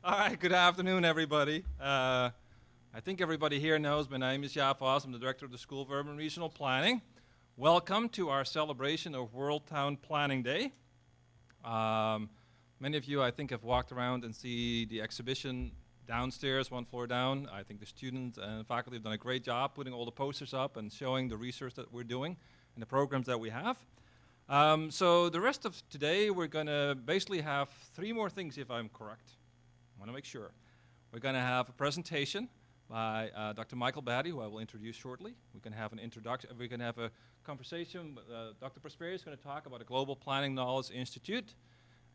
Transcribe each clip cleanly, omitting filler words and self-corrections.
All right, good afternoon, everybody. I think everybody here knows my name is Jaap Vos. I'm the director of the School of Urban Regional Planning. Welcome to our celebration of World Town Planning Day. Many of you, I think, have walked around and see the exhibition downstairs, one floor down. I think the students and faculty have done a great job putting all the posters up and showing the research that we're doing and the programs that we have. So the rest of today, we're going to basically have three more things, if I'm correct. I want to make sure. We're going to have a presentation by Dr. Michael Batty, who I will introduce shortly. We can have an introduction. We can have a conversation. Dr. Prosperi is going to talk about a Global Planning Knowledge Institute.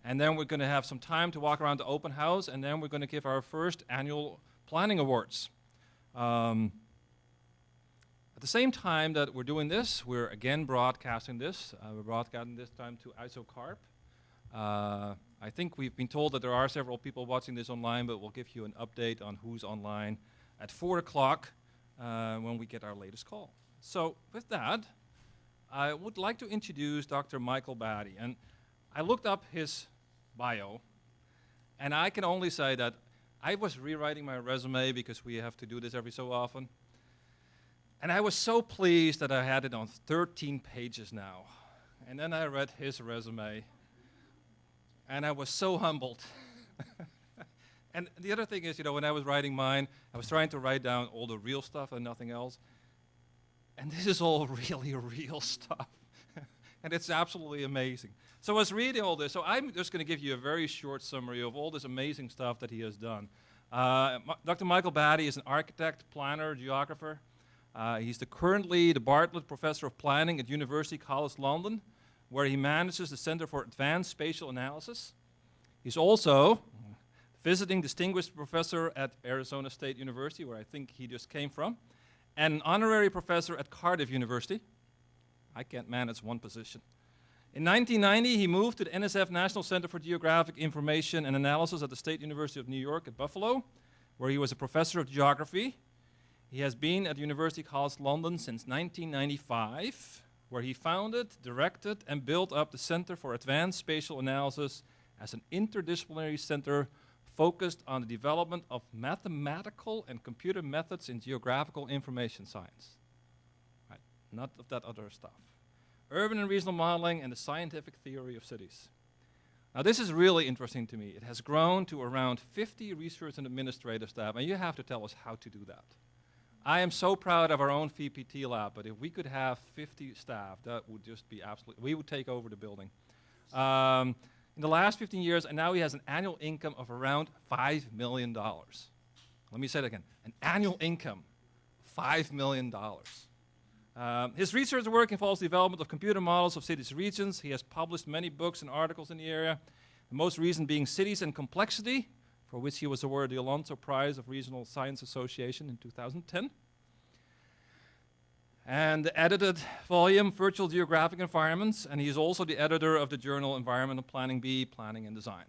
And then we're going to have some time to walk around the open house, and then we're going to give our first annual planning awards. At the same time that we're doing this, we're again broadcasting this. We're broadcasting this time to ISOCARP. I think we've been told that there are several people watching this online, but we'll give you an update on who's online at 4 o'clock when we get our latest call. So with that, I would like to introduce Dr. Michael Batty. And I looked up his bio, and I can only say that I was rewriting my resume because we have to do this every so often. And I was so pleased that I had it on 13 pages now. And then I read his resume, and I was so humbled. And the other thing is, you know, when I was writing mine, I was trying to write down all the real stuff and nothing else. And this is all really real stuff. And it's absolutely amazing. So I was reading all this. So I'm just going to give you a very short summary of all this amazing stuff that he has done. Dr. Michael Batty is an architect, planner, geographer. He's currently the Bartlett Professor of Planning at University College London, where he manages the Center for Advanced Spatial Analysis. He's also visiting distinguished professor at Arizona State University, where I think he just came from, and an honorary professor at Cardiff University. I can't manage one position. In 1990, he moved to the NSF National Center for Geographic Information and Analysis at the State University of New York at Buffalo, where he was a professor of geography. He has been at University College London since 1995, where he founded, directed, and built up the Center for Advanced Spatial Analysis as an interdisciplinary center focused on the development of mathematical and computer methods in geographical information science. Right. Not of that other stuff. Urban and regional modeling and the scientific theory of cities. Now this is really interesting to me. It has grown to around 50 research and administrative staff, and you have to tell us how to do that. I am so proud of our own VPT lab, but if we could have 50 staff, that would just be absolutely, we would take over the building. In the last 15 years, and now he has an annual income of around $5 million. Let me say that again, an annual income, $5 million. His research work involves the development of computer models of cities and regions. He has published many books and articles in the area, the most recent being Cities and Complexity, for which he was awarded the Alonso Prize of Regional Science Association in 2010. And the edited volume, Virtual Geographic Environments, and he is also the editor of the journal Environmental Planning B, Planning and Design.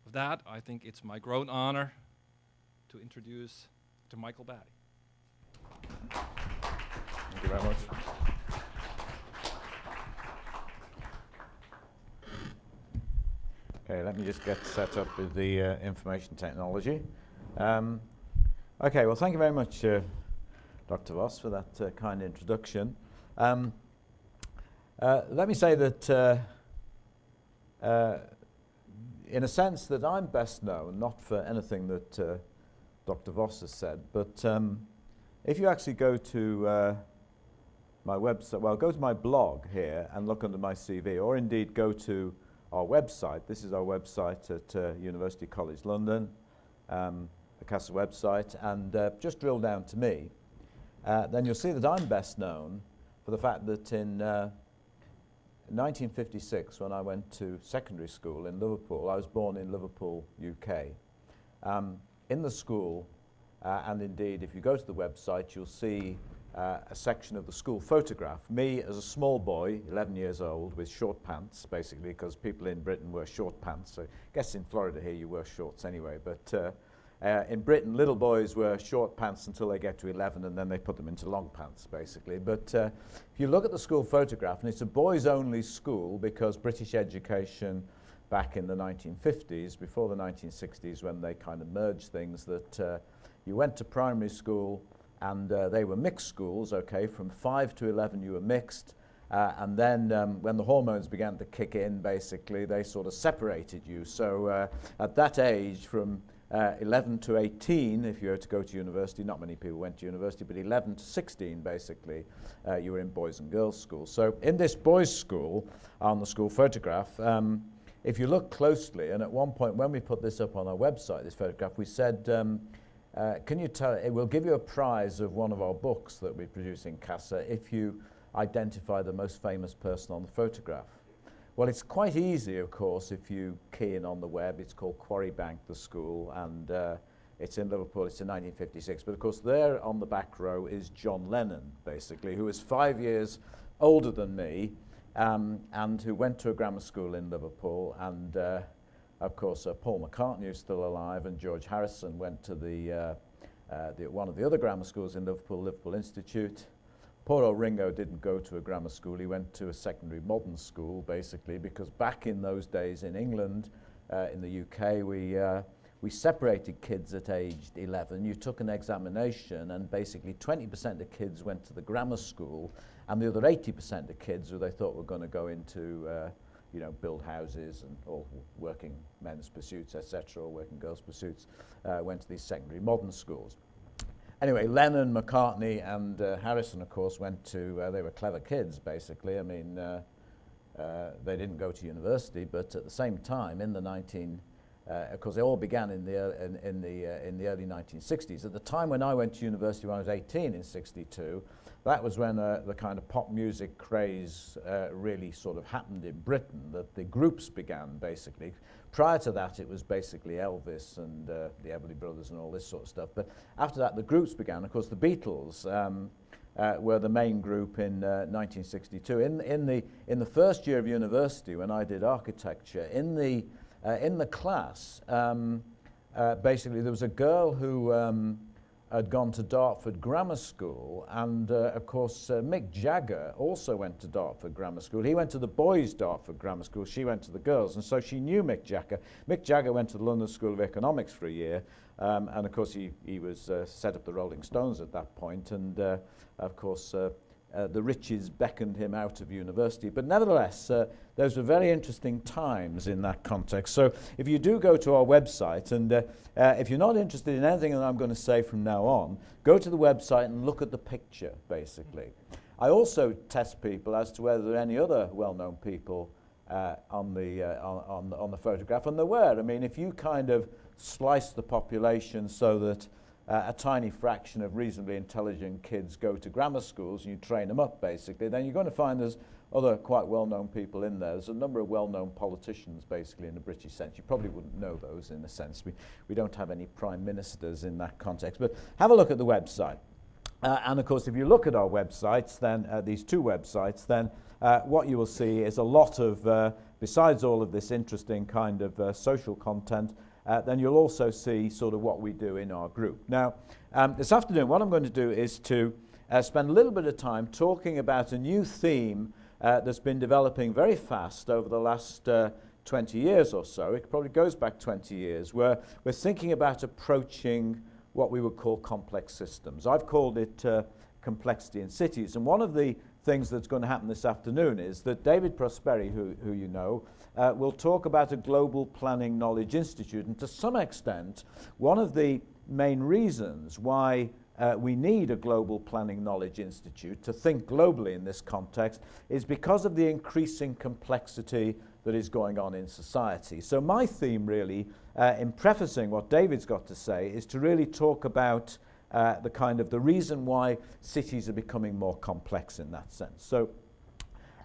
With that, I think it's my great honor to introduce Dr. Michael Batty. Thank you very much. Okay, let me just get set up with the information technology. Okay, well, thank you very much, Dr. Vos, for that kind introduction. Let me say that, in a sense, that I'm best known, not for anything that Dr. Vos has said, but if you actually go to my website, well, go to my blog here and look under my CV, or indeed go to our website. This is our website at University College London, the CASA website, and just drill down to me. Then you'll see that I'm best known for the fact that in 1956, when I went to secondary school in Liverpool, I was born in Liverpool, UK. In the school, and indeed if you go to the website, you'll see a section of the school photograph. Me as a small boy, 11 years old, with short pants, basically, because people in Britain wear short pants. So I guess in Florida here you wear shorts anyway, but in Britain, little boys wear short pants until they get to 11, and then they put them into long pants, basically. But if you look at the school photograph, and it's a boys-only school because British education back in the 1950s, before the 1960s, when they kind of merged things, that you went to primary school and they were mixed schools, okay, from 5 to 11 you were mixed, and then when the hormones began to kick in, basically, they sort of separated you. So at that age, from 11 to 18, if you were to go to university, not many people went to university, but 11 to 16, basically, you were in boys and girls school. So in this boys' school, on the school photograph, if you look closely, and at one point when we put this up on our website, this photograph, we said, can you tell, it will give you a prize of one of our books that we produce in CASA if you identify the most famous person on the photograph. Well, it's quite easy, of course, if you key in on the web. It's called Quarry Bank, the school, and it's in Liverpool. It's in 1956. But, of course, there on the back row is John Lennon, basically, who is 5 years older than me, and who went to a grammar school in Liverpool. And, of course, Paul McCartney is still alive, and George Harrison went to one of the other grammar schools in Liverpool, Liverpool Institute. Poor old Ringo didn't go to a grammar school. He went to a secondary modern school, basically, because back in those days in England, in the UK, we separated kids at age 11. You took an examination, and basically 20% of kids went to the grammar school, and the other 80% of kids who they thought were going to go into, build houses and all working men's pursuits, etc., or working girls' pursuits, went to these secondary modern schools. Anyway, Lennon, McCartney, and Harrison, of course, went to, they were clever kids, basically. I mean, they didn't go to university, but at the same time, in the of course, they all began in the early 1960s. At the time when I went to university, when I was 18 in 62, that was when the kind of pop music craze really sort of happened in Britain, that the groups began, basically. Prior to that, it was basically Elvis and the Everly Brothers and all this sort of stuff. But after that, the groups began. Of course, the Beatles were the main group in 1962. In the first year of university, when I did architecture, in the class, basically there was a girl who had gone to Dartford Grammar School, and of course Mick Jagger also went to Dartford Grammar School. He went to the boys' Dartford Grammar School, she went to the girls, and so she knew Mick Jagger. Mick Jagger went to the London School of Economics for a year, and of course he was set up the Rolling Stones at that point, and of course the riches beckoned him out of university. But nevertheless, those were very interesting times in that context. So if you do go to our website, and if you're not interested in anything that I'm going to say from now on, go to the website and look at the picture, basically. I also test people as to whether there are any other well-known people on the photograph, and there were. I mean, if you kind of slice the population so that a tiny fraction of reasonably intelligent kids go to grammar schools and you train them up, basically, then you're going to find there's other quite well-known people in there. There's a number of well-known politicians, basically, in the British sense. You probably wouldn't know those in a sense. We don't have any prime ministers in that context. But have a look at the website. And, of course, if you look at our websites, then these two websites, then what you will see is a lot of, besides all of this interesting kind of social content, then you'll also see sort of what we do in our group. Now, this afternoon, what I'm going to do is to spend a little bit of time talking about a new theme that's been developing very fast over the last 20 years or so. It probably goes back 20 years, where we're thinking about approaching what we would call complex systems. I've called it complexity in cities. And one of the things that's going to happen this afternoon is that David Prosperi, who you know, will talk about a Global Planning Knowledge Institute. And to some extent, one of the main reasons why we need a Global Planning Knowledge Institute to think globally in this context is because of the increasing complexity that is going on in society. So my theme really, in prefacing what David's got to say, is to really talk about the reason why cities are becoming more complex in that sense. So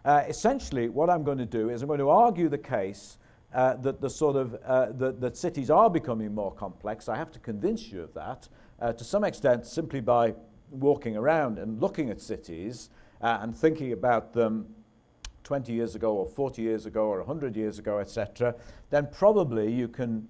essentially what I'm going to do is I'm going to argue the case that that cities are becoming more complex. I have to convince you of that to some extent simply by walking around and looking at cities and thinking about them 20 years ago or 40 years ago or 100 years ago, etc., then probably you can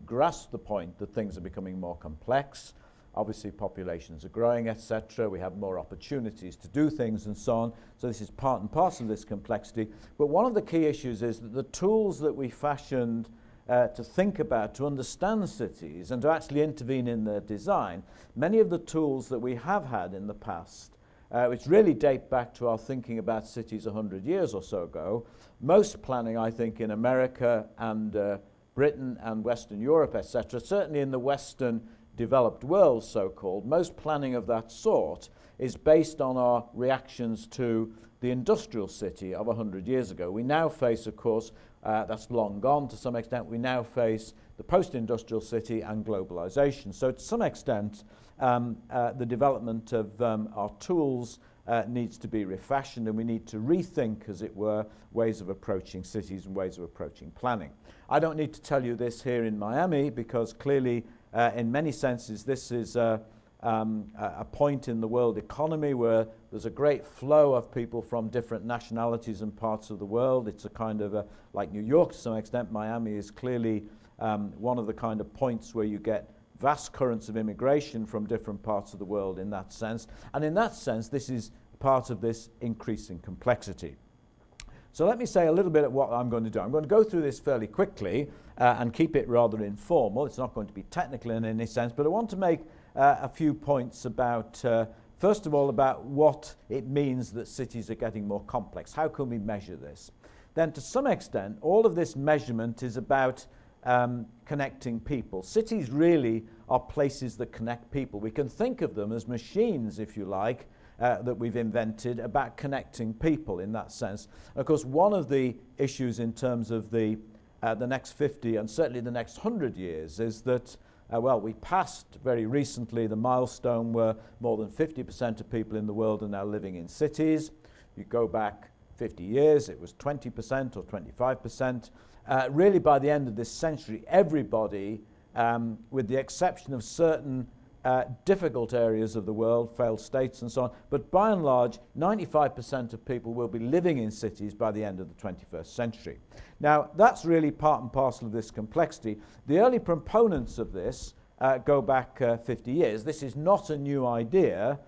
grasp the point that things are becoming more complex. Obviously, populations are growing, etc. We have more opportunities to do things and so on. So this is part and parcel of this complexity. But one of the key issues is that the tools that we fashioned to think about, to understand cities, and to actually intervene in their design, many of the tools that we have had in the past, which really date back to our thinking about cities 100 years or so ago, most planning, I think, in America and Britain and Western Europe, etc., certainly in the Western developed world, so-called, most planning of that sort is based on our reactions to the industrial city of 100 years ago. We now face, of course, that's long gone to some extent, we now face the post-industrial city and globalization. So to some extent, the development of our tools needs to be refashioned, and we need to rethink, as it were, ways of approaching cities and ways of approaching planning. I don't need to tell you this here in Miami, because clearly in many senses, this is a point in the world economy where there's a great flow of people from different nationalities and parts of the world. It's a kind of like New York to some extent. Miami is clearly one of the kind of points where you get vast currents of immigration from different parts of the world in that sense. And in that sense, this is part of this increasing complexity. So let me say a little bit of what I'm going to do. I'm going to go through this fairly quickly and keep it rather informal. It's not going to be technical in any sense, but I want to make a few points about, first of all, about what it means that cities are getting more complex. How can we measure this? Then to some extent, all of this measurement is about connecting people. Cities really are places that connect people. We can think of them as machines, if you like, that we've invented about connecting people in that sense. Of course, one of the issues in terms of the next 50 and certainly the next 100 years is that, well, we passed very recently the milestone where more than 50% of people in the world are now living in cities. You go back 50 years, it was 20% or 25%. Really, by the end of this century, everybody, with the exception of certain difficult areas of the world, failed states and so on, but by and large, 95% of people will be living in cities by the end of the 21st century. Now, that's really part and parcel of this complexity. The early proponents of this go back 50 years. This is not a new idea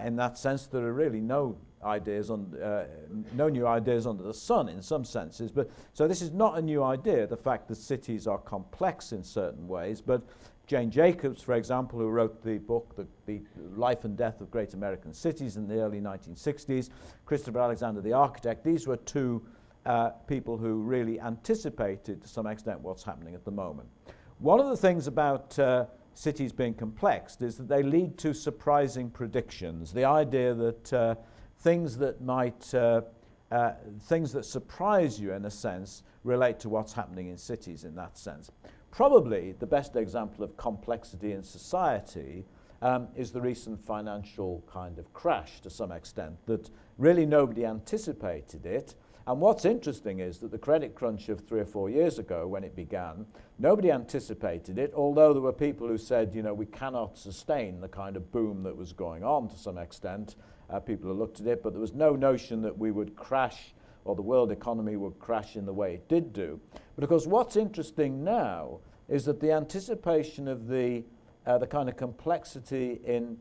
in that sense. There are really no new ideas under the sun in some senses. But so this is not a new idea, the fact that cities are complex in certain ways. But Jane Jacobs, for example, who wrote the book, The Life and Death of Great American Cities in the early 1960s, Christopher Alexander, the architect, these were two people who really anticipated to some extent what's happening at the moment. One of the things about cities being complex is that they lead to surprising predictions. The idea that things that surprise you, in a sense, relate to what's happening in cities in that sense. Probably the best example of complexity in society is the recent financial kind of crash, to some extent, that really nobody anticipated it. And what's interesting is that the credit crunch of 3 or 4 years ago, when it began, nobody anticipated it, although there were people who said, you know, we cannot sustain the kind of boom that was going on to some extent. People who looked at it, but there was no notion that we would crash or the world economy would crash in the way it did do. But of course, what's interesting now is that the anticipation of the kind of complexity in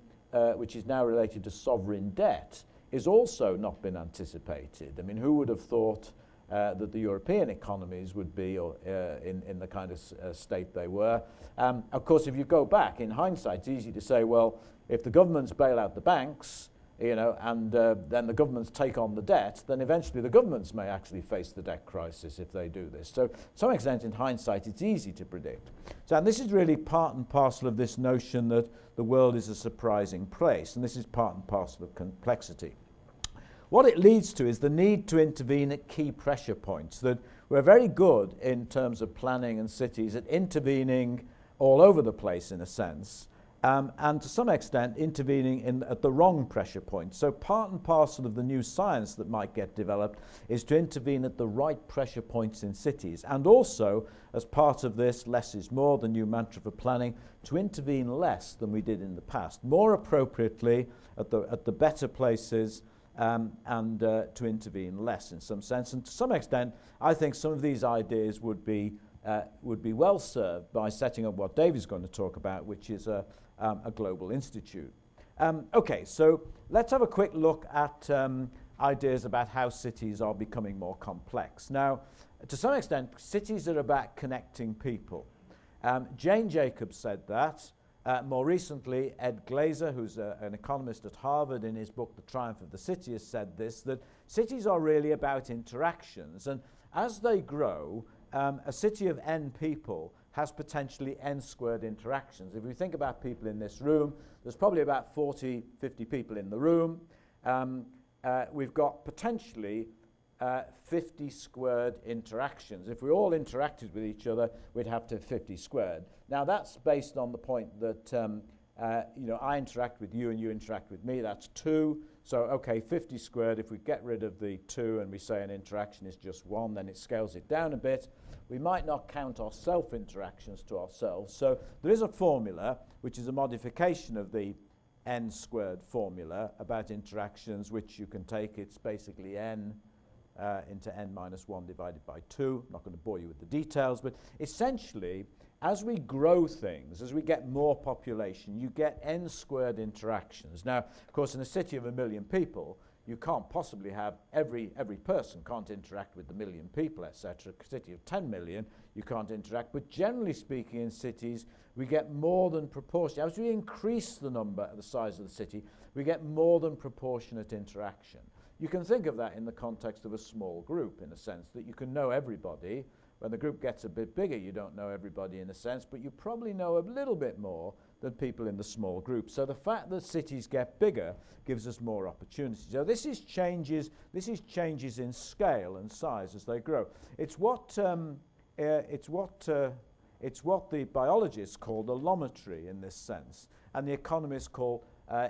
which is now related to sovereign debt is also not been anticipated. I mean, who would have thought that the European economies would be in the kind of state they were? Of course, if you go back, in hindsight, it's easy to say, well, if the governments bail out the banks, you know, and then the governments take on the debt, then eventually the governments may actually face the debt crisis if they do this. So to some extent, in hindsight, it's easy to predict. So and this is really part and parcel of this notion that the world is a surprising place, and this is part and parcel of complexity. What it leads to is the need to intervene at key pressure points, that we're very good in terms of planning and cities at intervening all over the place, in a sense, and to some extent intervening at the wrong pressure points. So part and parcel of the new science that might get developed is to intervene at the right pressure points in cities, and also, as part of this, less is more, the new mantra for planning, to intervene less than we did in the past, more appropriately at the better places, and to intervene less in some sense. And to some extent, I think some of these ideas would be would be well served by setting up what David's going to talk about, which is a global institute. Okay, so let's have a quick look at ideas about how cities are becoming more complex. Now, to some extent, cities are about connecting people. Jane Jacobs said that. More recently, Ed Glazer, who's an economist at Harvard, in his book, The Triumph of the City, has said this, that cities are really about interactions. And as they grow, a city of n people has potentially n squared interactions. If we think about people in this room, there's probably about 40, 50 people in the room. We've got potentially 50 squared interactions. If we all interacted with each other, we'd have to have 50 squared. Now, that's based on the point that I interact with you and you interact with me. That's 2. So, okay, 50 squared. If we get rid of the 2 and we say an interaction is just 1, then it scales it down a bit. We might not count our self-interactions to ourselves. So there is a formula, which is a modification of the n squared formula about interactions, which you can take. It's basically n into n minus 1 divided by 2. I'm not going to bore you with the details, but essentially, as we grow things, as we get more population, you get n squared interactions. Now, of course, in a city of 1 million people, you can't possibly have every person can't interact with the 1 million people, etc. A city of 10 million, you can't interact. But generally speaking, in cities, we get more than proportionate. As we increase the size of the city, we get more than proportionate interaction. You can think of that in the context of a small group, in a sense, that you can know everybody. When the group gets a bit bigger, you don't know everybody in a sense, but you probably know a little bit more than people in the small group. So the fact that cities get bigger gives us more opportunities. So this is changes in scale and size as they grow. It's what the biologists call allometry in this sense, and the economists call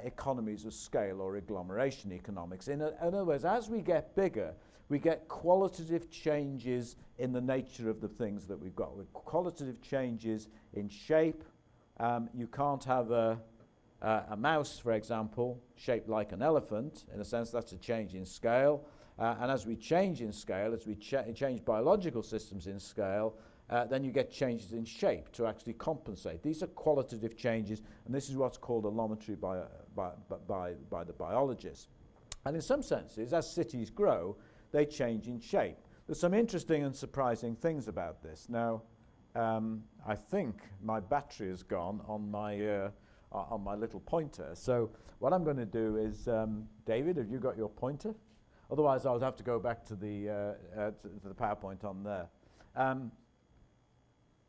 economies of scale or agglomeration economics. In other words, as we get bigger, we get qualitative changes in the nature of the things that we've got. With qualitative changes in shape. You can't have a mouse, for example, shaped like an elephant. In a sense, that's a change in scale. And as we change in scale, as we change biological systems in scale, then you get changes in shape to actually compensate. These are qualitative changes, and this is what's called allometry by the biologists. And in some senses, as cities grow, they change in shape. There's some interesting and surprising things about this. Now, I think my battery is gone on my little pointer. So what I'm going to do is, David, have you got your pointer? Otherwise, I'll have to go back to the PowerPoint on there.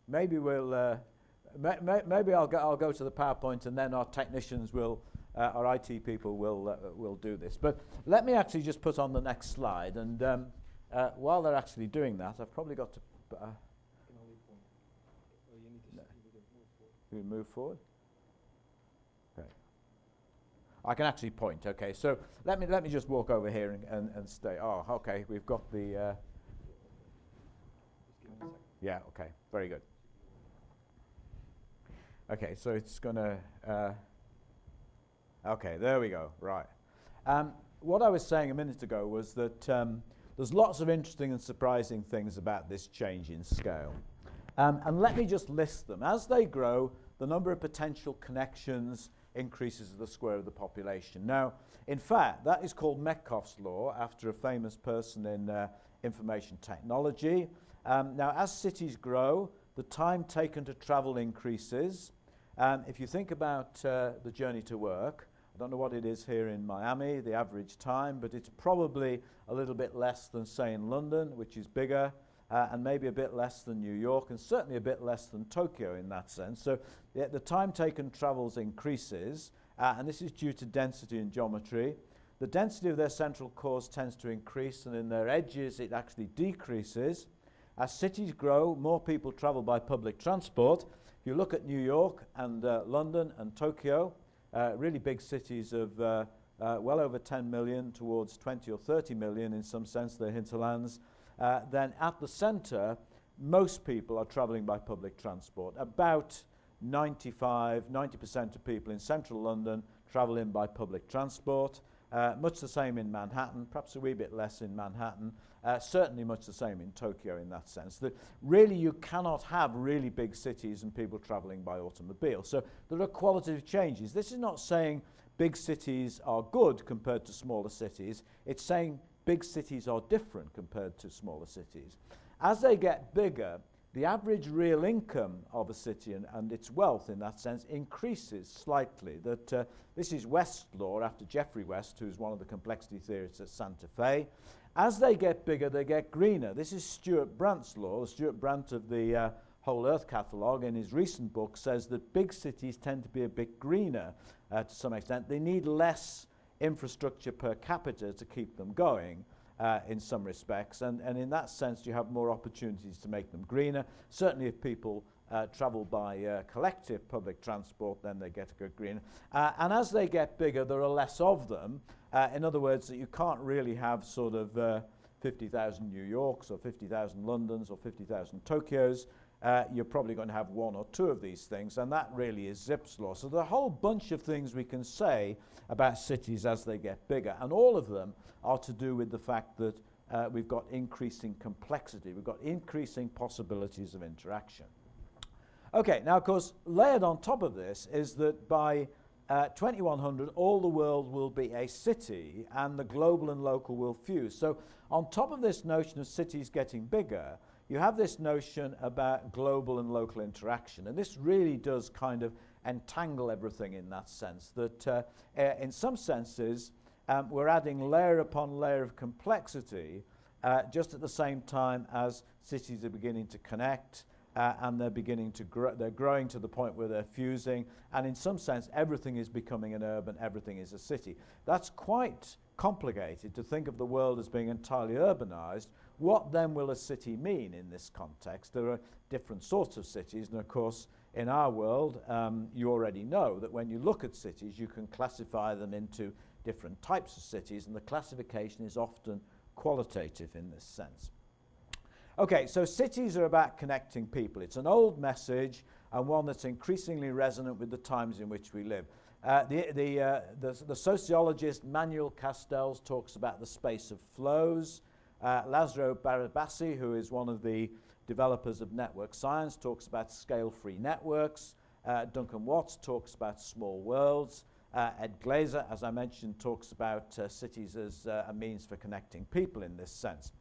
Maybe we'll. Maybe I'll go to the PowerPoint, and then our technicians will. Our IT people will do this. But let me actually just put on the next slide. And while they're actually doing that, I've probably got to. You move forward. Okay. I can actually point. Okay. So let me just walk over here and stay. Oh, okay. We've got the. Yeah. Okay. Very good. Okay. So it's gonna. Okay, there we go, right. What I was saying a minute ago was that there's lots of interesting and surprising things about this change in scale. And let me just list them. As they grow, the number of potential connections increases as the square of the population. Now, in fact, that is called Metcalfe's law, after a famous person in information technology. Now, as cities grow, the time taken to travel increases. If you think about the journey to work, I don't know what it is here in Miami, the average time, but it's probably a little bit less than, say, in London, which is bigger, and maybe a bit less than New York, and certainly a bit less than Tokyo in that sense. So the time taken travels increases, and this is due to density and geometry. The density of their central cores tends to increase, and in their edges it actually decreases. As cities grow, more people travel by public transport. If you look at New York and London and Tokyo, really big cities of well over 10 million towards 20 or 30 million in some sense, they're hinterlands, then at the centre, most people are travelling by public transport. About 90% of people in central London travel in by public transport. much the same in Manhattan, perhaps a wee bit less in Manhattan, certainly much the same in Tokyo in that sense. That really you cannot have really big cities and people traveling by automobile. So there are qualitative changes. This is not saying big cities are good compared to smaller cities. It's saying big cities are different compared to smaller cities. As they get bigger, the average real income of a city and its wealth in that sense increases slightly. That this is West's law after Geoffrey West, who's one of the complexity theorists at Santa Fe. As they get bigger, they get greener. This is Stuart Brandt's law. Stuart Brandt of the Whole Earth Catalogue in his recent book says that big cities tend to be a bit greener to some extent. They need less infrastructure per capita to keep them going. In some respects, and in that sense you have more opportunities to make them greener. Certainly if people travel by collective public transport, then they get to go greener. And as they get bigger, there are less of them. In other words, that you can't really have sort of 50,000 New Yorks or 50,000 Londons or 50,000 Tokyos. You're probably going to have one or two of these things, and that really is Zipf's law. So there's a whole bunch of things we can say about cities as they get bigger, and all of them are to do with the fact that we've got increasing complexity, we've got increasing possibilities of interaction. Okay, now of course, layered on top of this is that by 2100, all the world will be a city, and the global and local will fuse. So on top of this notion of cities getting bigger, you have this notion about global and local interaction, and this really does kind of entangle everything in that sense, that in some senses we're adding layer upon layer of complexity just at the same time as cities are beginning to connect and they're beginning to grow, they're growing to the point where they're fusing, and in some sense everything is becoming an urban, everything is a city. That's quite complicated to think of the world as being entirely urbanized. What then will a city mean in this context? There are different sorts of cities, and of course in our world you already know that when you look at cities you can classify them into different types of cities, and the classification is often qualitative in this sense. Okay, so cities are about connecting people. It's an old message and one that's increasingly resonant with the times in which we live. The sociologist Manuel Castells talks about the space of flows. Laszlo Barabasi, who is one of the developers of network science, talks about scale-free networks. Duncan Watts talks about small worlds. Ed Glaser, as I mentioned, talks about cities as a means for connecting people in this sense.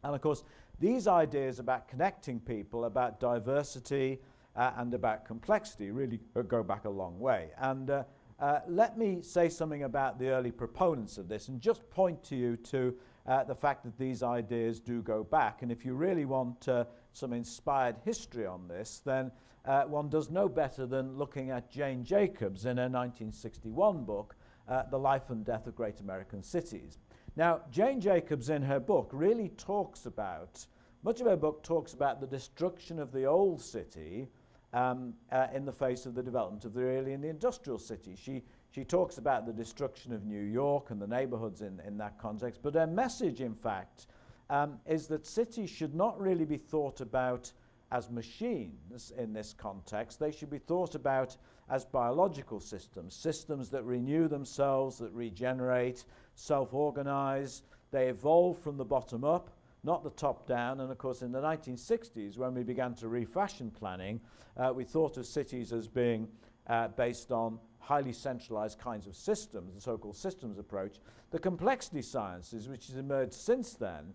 And of course, these ideas about connecting people, about diversity, and about complexity really go back a long way. And let me say something about the early proponents of this and just point to you to the fact that these ideas do go back. And if you really want some inspired history on this, then one does no better than looking at Jane Jacobs in her 1961 book, The Life and Death of Great American Cities. Now, Jane Jacobs in her book really talks about, much of her book talks about the destruction of the old city in the face of the development of the early and the industrial city. She talks about the destruction of New York and the neighborhoods in that context, but her message, in fact, is that cities should not really be thought about as machines in this context. They should be thought about as biological systems, systems that renew themselves, that regenerate, self-organize. They evolve from the bottom up, not the top down. And of course, in the 1960s, when we began to refashion planning, we thought of cities as being based on highly centralized kinds of systems, the so-called systems approach. The complexity sciences, which has emerged since then,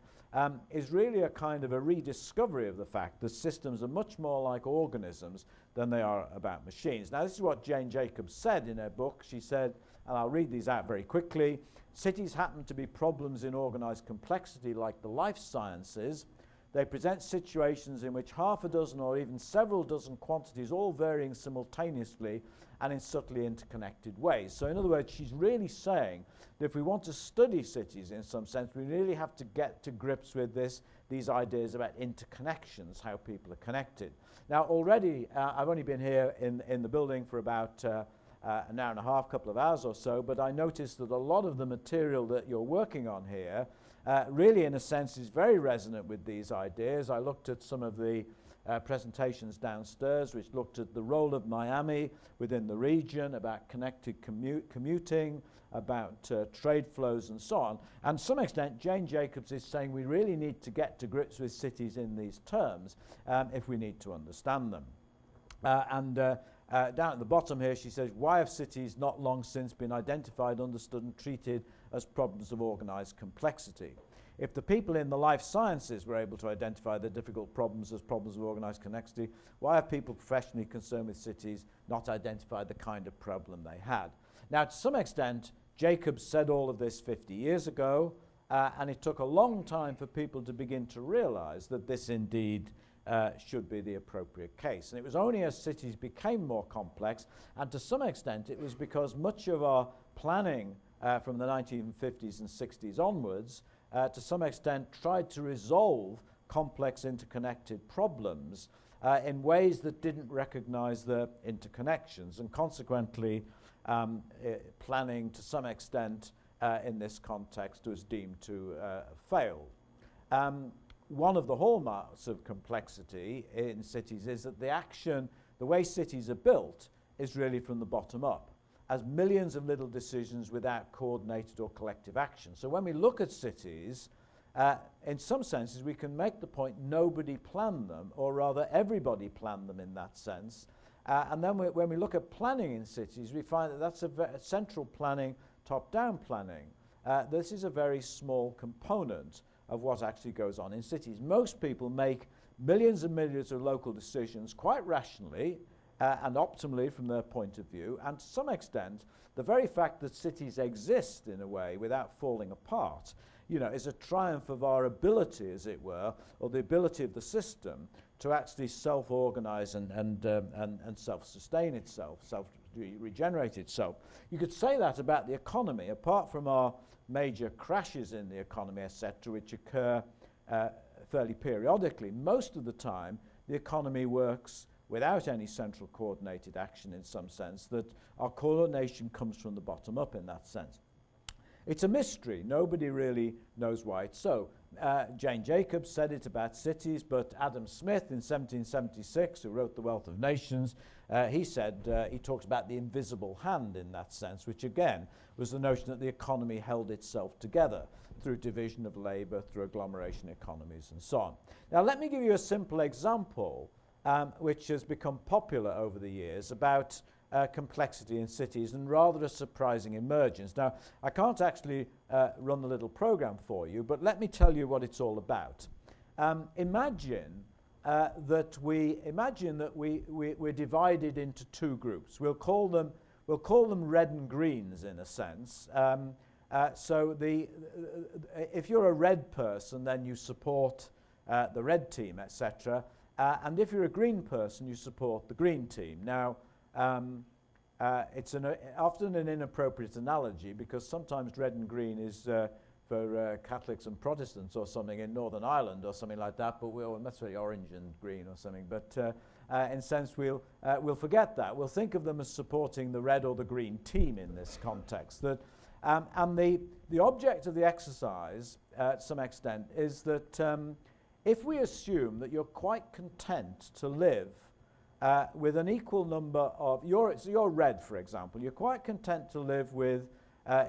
is really a kind of a rediscovery of the fact that systems are much more like organisms than they are about machines. Now, this is what Jane Jacobs said in her book. She said, and I'll read these out very quickly, cities happen to be problems in organized complexity like the life sciences. They present situations in which half a dozen or even several dozen quantities all varying simultaneously and in subtly interconnected ways. So in other words, she's really saying that if we want to study cities in some sense, we really have to get to grips with these ideas about interconnections, how people are connected. Now already, I've only been here in the building for about an hour and a half, couple of hours or so, but I noticed that a lot of the material that you're working on here really, in a sense, is very resonant with these ideas. I looked at some of the presentations downstairs which looked at the role of Miami within the region, about connected commuting, about trade flows and so on. And to some extent, Jane Jacobs is saying we really need to get to grips with cities in these terms if we need to understand them. Down at the bottom here, she says, why have cities not long since been identified, understood and treated as problems of organised complexity? If the people in the life sciences were able to identify the difficult problems as problems of organised complexity, why have people professionally concerned with cities not identified the kind of problem they had? Now, to some extent, Jacobs said all of this 50 years ago, and it took a long time for people to begin to realise that this indeed should be the appropriate case. And it was only as cities became more complex, and to some extent it was because much of our planning from the 1950s and 60s onwards to some extent tried to resolve complex interconnected problems in ways that didn't recognize the interconnections, and consequently planning to some extent in this context was deemed to fail. One of the hallmarks of complexity in cities is that the way cities are built is really from the bottom up, as millions of little decisions without coordinated or collective action. So when we look at cities, in some senses we can make the point nobody planned them, or rather everybody planned them in that sense. And then when we look at planning in cities, we find that that's a central planning, top-down planning. This is a very small component of what actually goes on in cities. Most people make millions and millions of local decisions quite rationally and optimally from their point of view, and to some extent the very fact that cities exist in a way without falling apart, is a triumph of our ability, as it were, or the ability of the system to actually self-organize and self-sustain itself, self-regenerate itself. You could say that about the economy. Apart from our major crashes in the economy, etc., which occur fairly periodically, most of the time the economy works without any central coordinated action in some sense, that our coordination comes from the bottom up in that sense. It's a mystery. Nobody really knows why it's so. Jane Jacobs said it about cities, but Adam Smith in 1776, who wrote The Wealth of Nations, he talks about the invisible hand in that sense, which again was the notion that the economy held itself together through division of labour, through agglomeration economies and so on. Now let me give you a simple example which has become popular over the years about complexity in cities, and rather a surprising emergence. Now, I can't actually run the little program for you, but let me tell you what it's all about. Imagine that we're divided into two groups. We'll call them red and greens in a sense. So if you're a red person, then you support the red team, etc. And if you're a green person, you support the green team. Now, it's often an inappropriate analogy, because sometimes red and green is for Catholics and Protestants or something in Northern Ireland or something like that, but that's very orange and green or something. But in a sense, we'll forget that. We'll think of them as supporting the red or the green team in this context. And the object of the exercise, to some extent, is that if we assume that you're quite content to live with an equal number of, so you're red, for example, you're quite content to live with,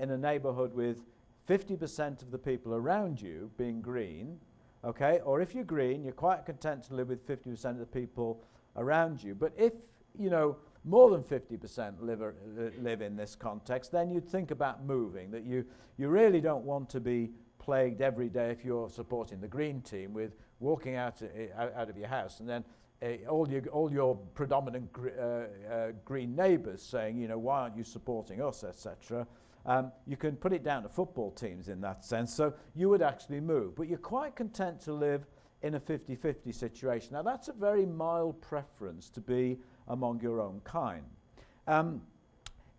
in a neighbourhood with 50% of the people around you being green, okay? Or if you're green, you're quite content to live with 50% of the people around you. But if, more than 50% live in this context, then you'd think about moving, that you really don't want to be plagued every day, if you're supporting the green team, with walking out of your house and then all your predominant green neighbours saying, why aren't you supporting us, etc. You can put it down to football teams in that sense. So you would actually move. But you're quite content to live in a 50-50 situation. Now, that's a very mild preference to be among your own kind.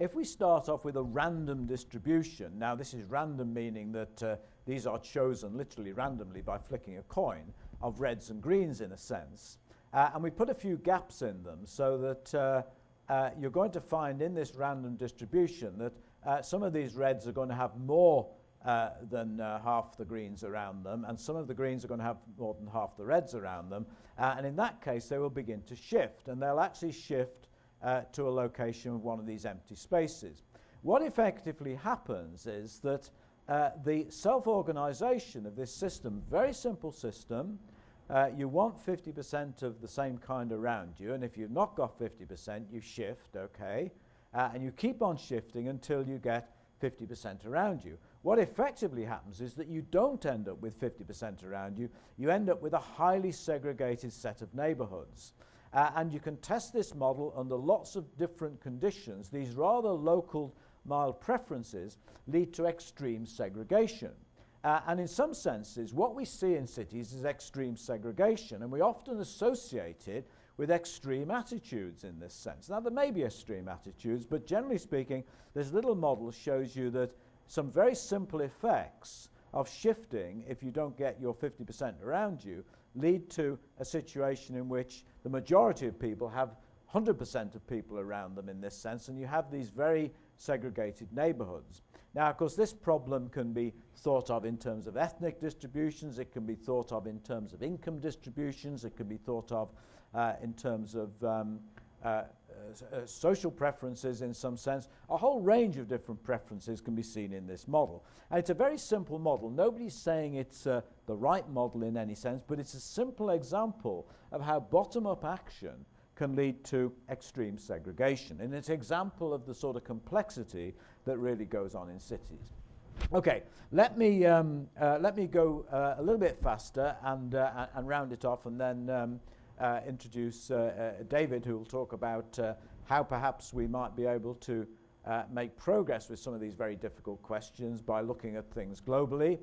If we start off with a random distribution, now this is random meaning that these are chosen literally randomly by flicking a coin of reds and greens in a sense, and we put a few gaps in them so that you're going to find in this random distribution that some of these reds are going to have more half the greens around them, and some of the greens are going to have more than half the reds around them, and in that case they will begin to shift, and they'll actually shift to a location of one of these empty spaces. What effectively happens is that the self-organization of this system, very simple system, you want 50% of the same kind around you, and if you've not got 50%, you shift, okay, and you keep on shifting until you get 50% around you. What effectively happens is that you don't end up with 50% around you, you end up with a highly segregated set of neighborhoods. And you can test this model under lots of different conditions. These rather local, mild preferences lead to extreme segregation. And in some senses, what we see in cities is extreme segregation, and we often associate it with extreme attitudes in this sense. Now, there may be extreme attitudes, but generally speaking, this little model shows you that some very simple effects of shifting, if you don't get your 50% around you, lead to a situation in which the majority of people have 100% of people around them in this sense, and you have these very segregated neighborhoods. Now, of course, this problem can be thought of in terms of ethnic distributions, it can be thought of in terms of income distributions, it can be thought of in terms of social preferences in some sense. A whole range of different preferences can be seen in this model. And it's a very simple model. Nobody's saying it's the right model in any sense, but it's a simple example of how bottom-up action can lead to extreme segregation. And it's an example of the sort of complexity that really goes on in cities. Okay, let me go a little bit faster and round it off, and then introduce David, who will talk about how perhaps we might be able to make progress with some of these very difficult questions by looking at things globally.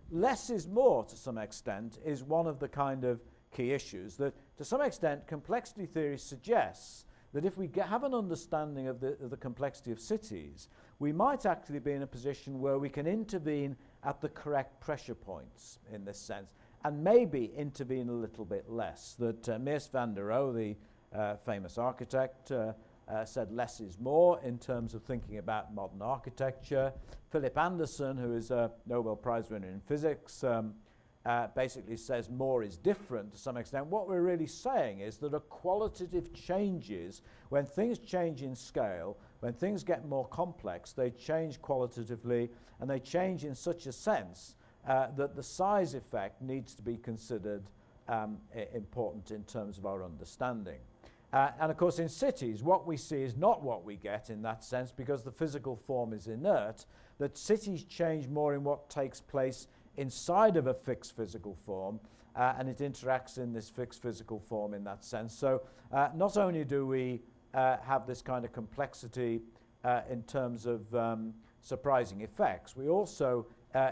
Less is more, to some extent, is one of the kind of key issues that, to some extent, complexity theory suggests that if we have an understanding of the complexity of cities, we might actually be in a position where we can intervene at the correct pressure points in this sense, and maybe intervene a little bit less. That Mies van der Rohe, the famous architect, said less is more in terms of thinking about modern architecture. Philip Anderson, who is a Nobel Prize winner in physics, basically says more is different to some extent. What we're really saying is that a qualitative changes, when things change in scale, when things get more complex, they change qualitatively, and they change in such a sense that the size effect needs to be considered important in terms of our understanding. And of course in cities, what we see is not what we get in that sense, because the physical form is inert, that cities change more in what takes place inside of a fixed physical form, and it interacts in this fixed physical form in that sense. So not only do we have this kind of complexity in terms of surprising effects, we also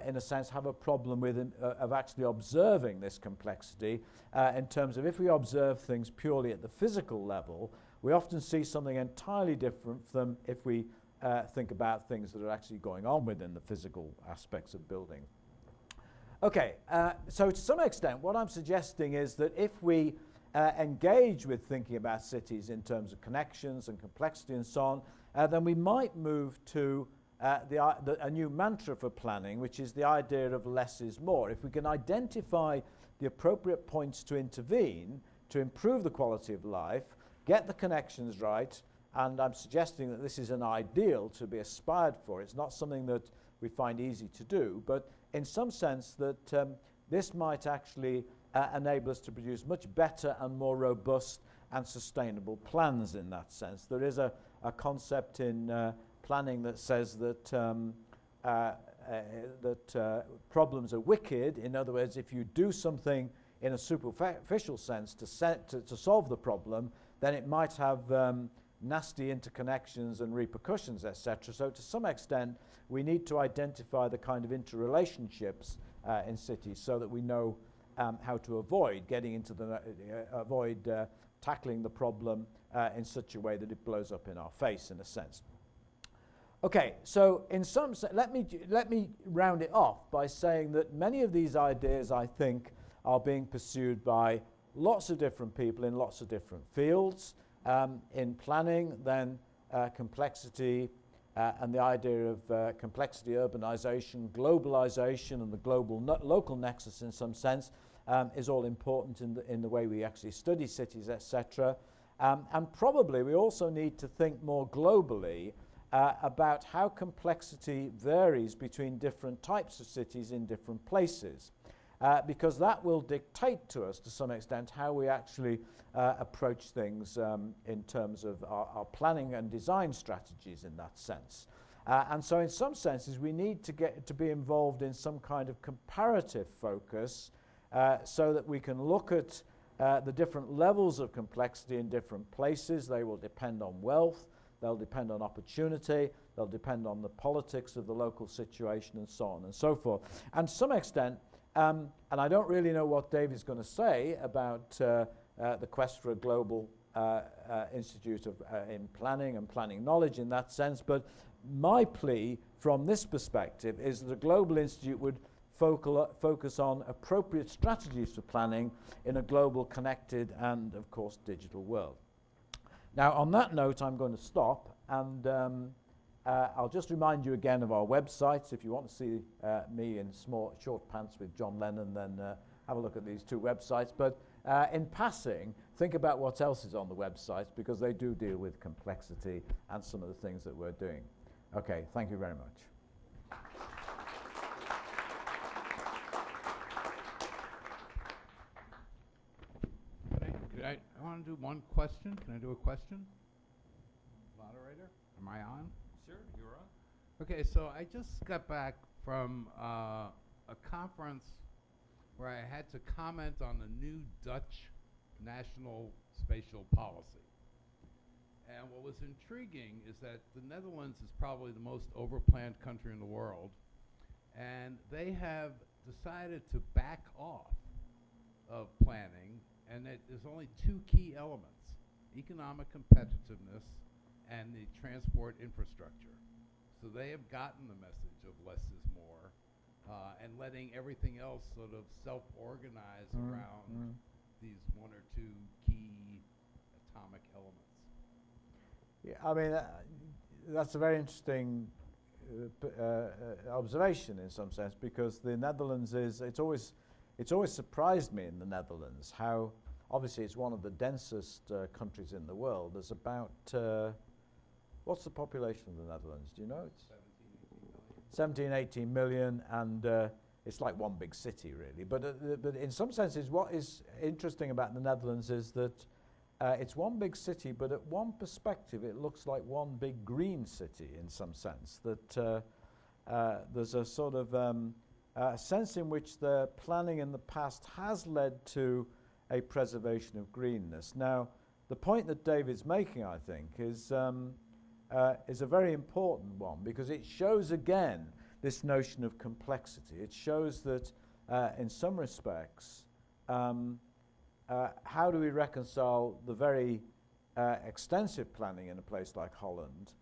in a sense have a problem with of actually observing this complexity in terms of if we observe things purely at the physical level, we often see something entirely different from if we think about things that are actually going on within the physical aspects of building. Okay, so to some extent what I'm suggesting is that if we engage with thinking about cities in terms of connections and complexity and so on, then we might move to a new mantra for planning, which is the idea of less is more. If we can identify the appropriate points to intervene to improve the quality of life, get the connections right, and I'm suggesting that this is an ideal to be aspired for. It's not something that we find easy to do, but in some sense that this might actually enable us to produce much better and more robust and sustainable plans in that sense. There is a concept in planning that says that problems are wicked. In other words, if you do something in a superficial sense to solve the problem, then it might have nasty interconnections and repercussions, etc. So to some extent, we need to identify the kind of interrelationships in cities so that we know how to avoid getting into the tackling the problem in such a way that it blows up in our face, in a sense. Okay, so in some sense, let me round it off by saying that many of these ideas, I think, are being pursued by lots of different people in lots of different fields. In planning, then complexity and the idea of complexity, urbanization, globalization, and the global local nexus in some sense is all important in the way we actually study cities, etc. And probably we also need to think more globally about how complexity varies between different types of cities in different places. Because that will dictate to us, to some extent, how we actually approach things in terms of our planning and design strategies in that sense. And so in some senses, we need to get to be involved in some kind of comparative focus so that we can look at the different levels of complexity in different places. They will depend on wealth, they'll depend on opportunity, they'll depend on the politics of the local situation, and so on and so forth. And to some extent, and I don't really know what David's going to say about the quest for a global institute in planning and planning knowledge in that sense, but my plea from this perspective is that a global institute would focus on appropriate strategies for planning in a global, connected, and of course digital world. Now on that note, I'm going to stop, and I'll just remind you again of our websites. If you want to see me in short pants with John Lennon, then have a look at these two websites. But in passing, think about what else is on the websites, because they do deal with complexity and some of the things that we're doing. Okay, thank you very much. I want to do one question. Can I do a question? Moderator, am I on? Sure, you're on. Okay, so I just got back from a conference where I had to comment on the new Dutch national spatial policy. And what was intriguing is that the Netherlands is probably the most overplanned country in the world, and they have decided to back off of planning, and there's only two key elements: economic competitiveness and the transport infrastructure. So they have gotten the message of less is more, and letting everything else sort of self-organize around these one or two key atomic elements. Yeah, I mean, that's a very interesting observation in some sense, because the Netherlands it's always surprised me in the Netherlands how, obviously it's one of the densest countries in the world. There's about, what's the population of the Netherlands? Do you know? It's 17, 18 million, and it's like one big city really. But in some senses, what is interesting about the Netherlands is that it's one big city, but at one perspective it looks like one big green city in some sense. That there's a sort of a sense in which the planning in the past has led to a preservation of greenness. Now, the point that David's making, I think, is a very important one, because it shows again this notion of complexity. It shows that in some respects, how do we reconcile the very extensive planning in a place like Holland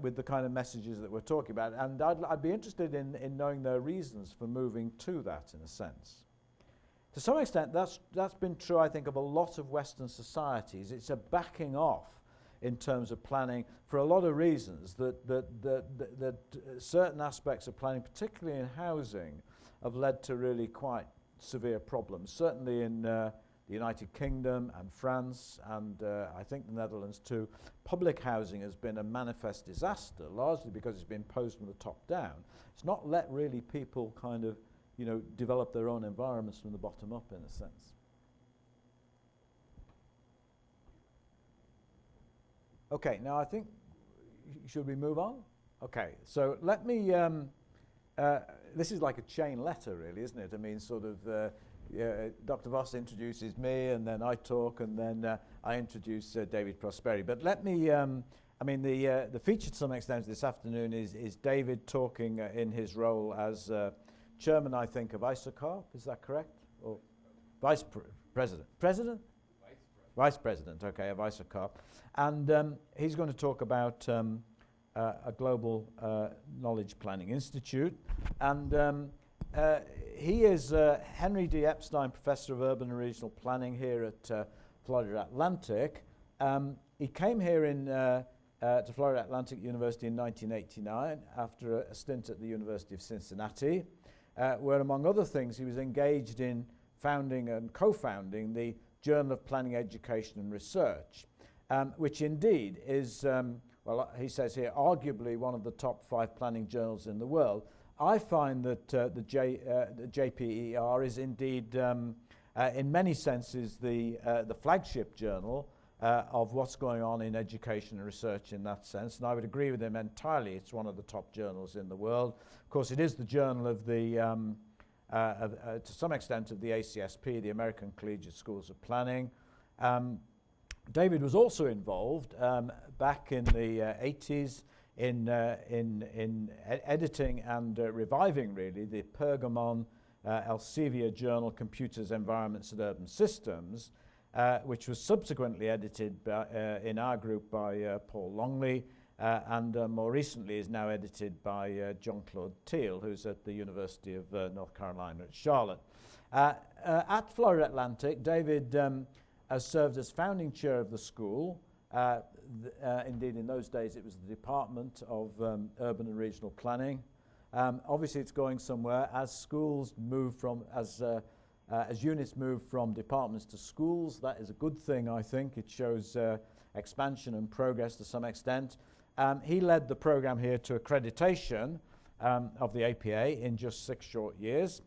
with the kind of messages that we're talking about? And I'd be interested in knowing their reasons for moving to that, in a sense. To some extent, that's been true, I think, of a lot of Western societies. It's a backing off in terms of planning for a lot of reasons, that certain aspects of planning, particularly in housing, have led to really quite severe problems. Certainly in the United Kingdom and France, and I think the Netherlands too, public housing has been a manifest disaster, largely because it's been imposed from the top down. It's not let really people kind of, develop their own environments from the bottom up, in a sense. Okay, now I think, should we move on? Okay, so let me, this is like a chain letter really, isn't it? I mean, sort of, Dr. Voss introduces me, and then I talk, and then I introduce David Prosperi. But let me, the feature to some extent this afternoon is David talking in his role as chairman, I think, of ISOCARP. Is that correct? Or vice president? President? Vice President, okay, of ISOCARP. And he's going to talk about a global knowledge planning institute. And he is Henry D. Epstein Professor of Urban and Regional Planning here at Florida Atlantic. He came here in to Florida Atlantic University in 1989 after a stint at the University of Cincinnati, where, among other things, he was engaged in founding and co-founding the Journal of Planning, Education and Research, which indeed is, well, he says here, arguably one of the top 5 planning journals in the world. I find that the JPER is indeed, in many senses, the flagship journal of what's going on in education and research in that sense, and I would agree with him entirely. It's one of the top journals in the world. Of course, it is the journal of the, to some extent, of the ACSP, the American Collegiate Schools of Planning. David was also involved back in the 80s in editing and reviving, really, the Pergamon Elsevier journal, Computers, Environments and Urban Systems, which was subsequently edited by, in our group by Paul Longley, and more recently is now edited by John-Claude Thiel, who's at the University of North Carolina at Charlotte. At Florida Atlantic, David has served as founding chair of the school. Indeed, in those days, it was the Department of Urban and Regional Planning. Obviously, it's going somewhere as schools move from, as units move from departments to schools. That is a good thing, I think. It shows expansion and progress to some extent. He led the program here to accreditation of the APA in just 6 short years.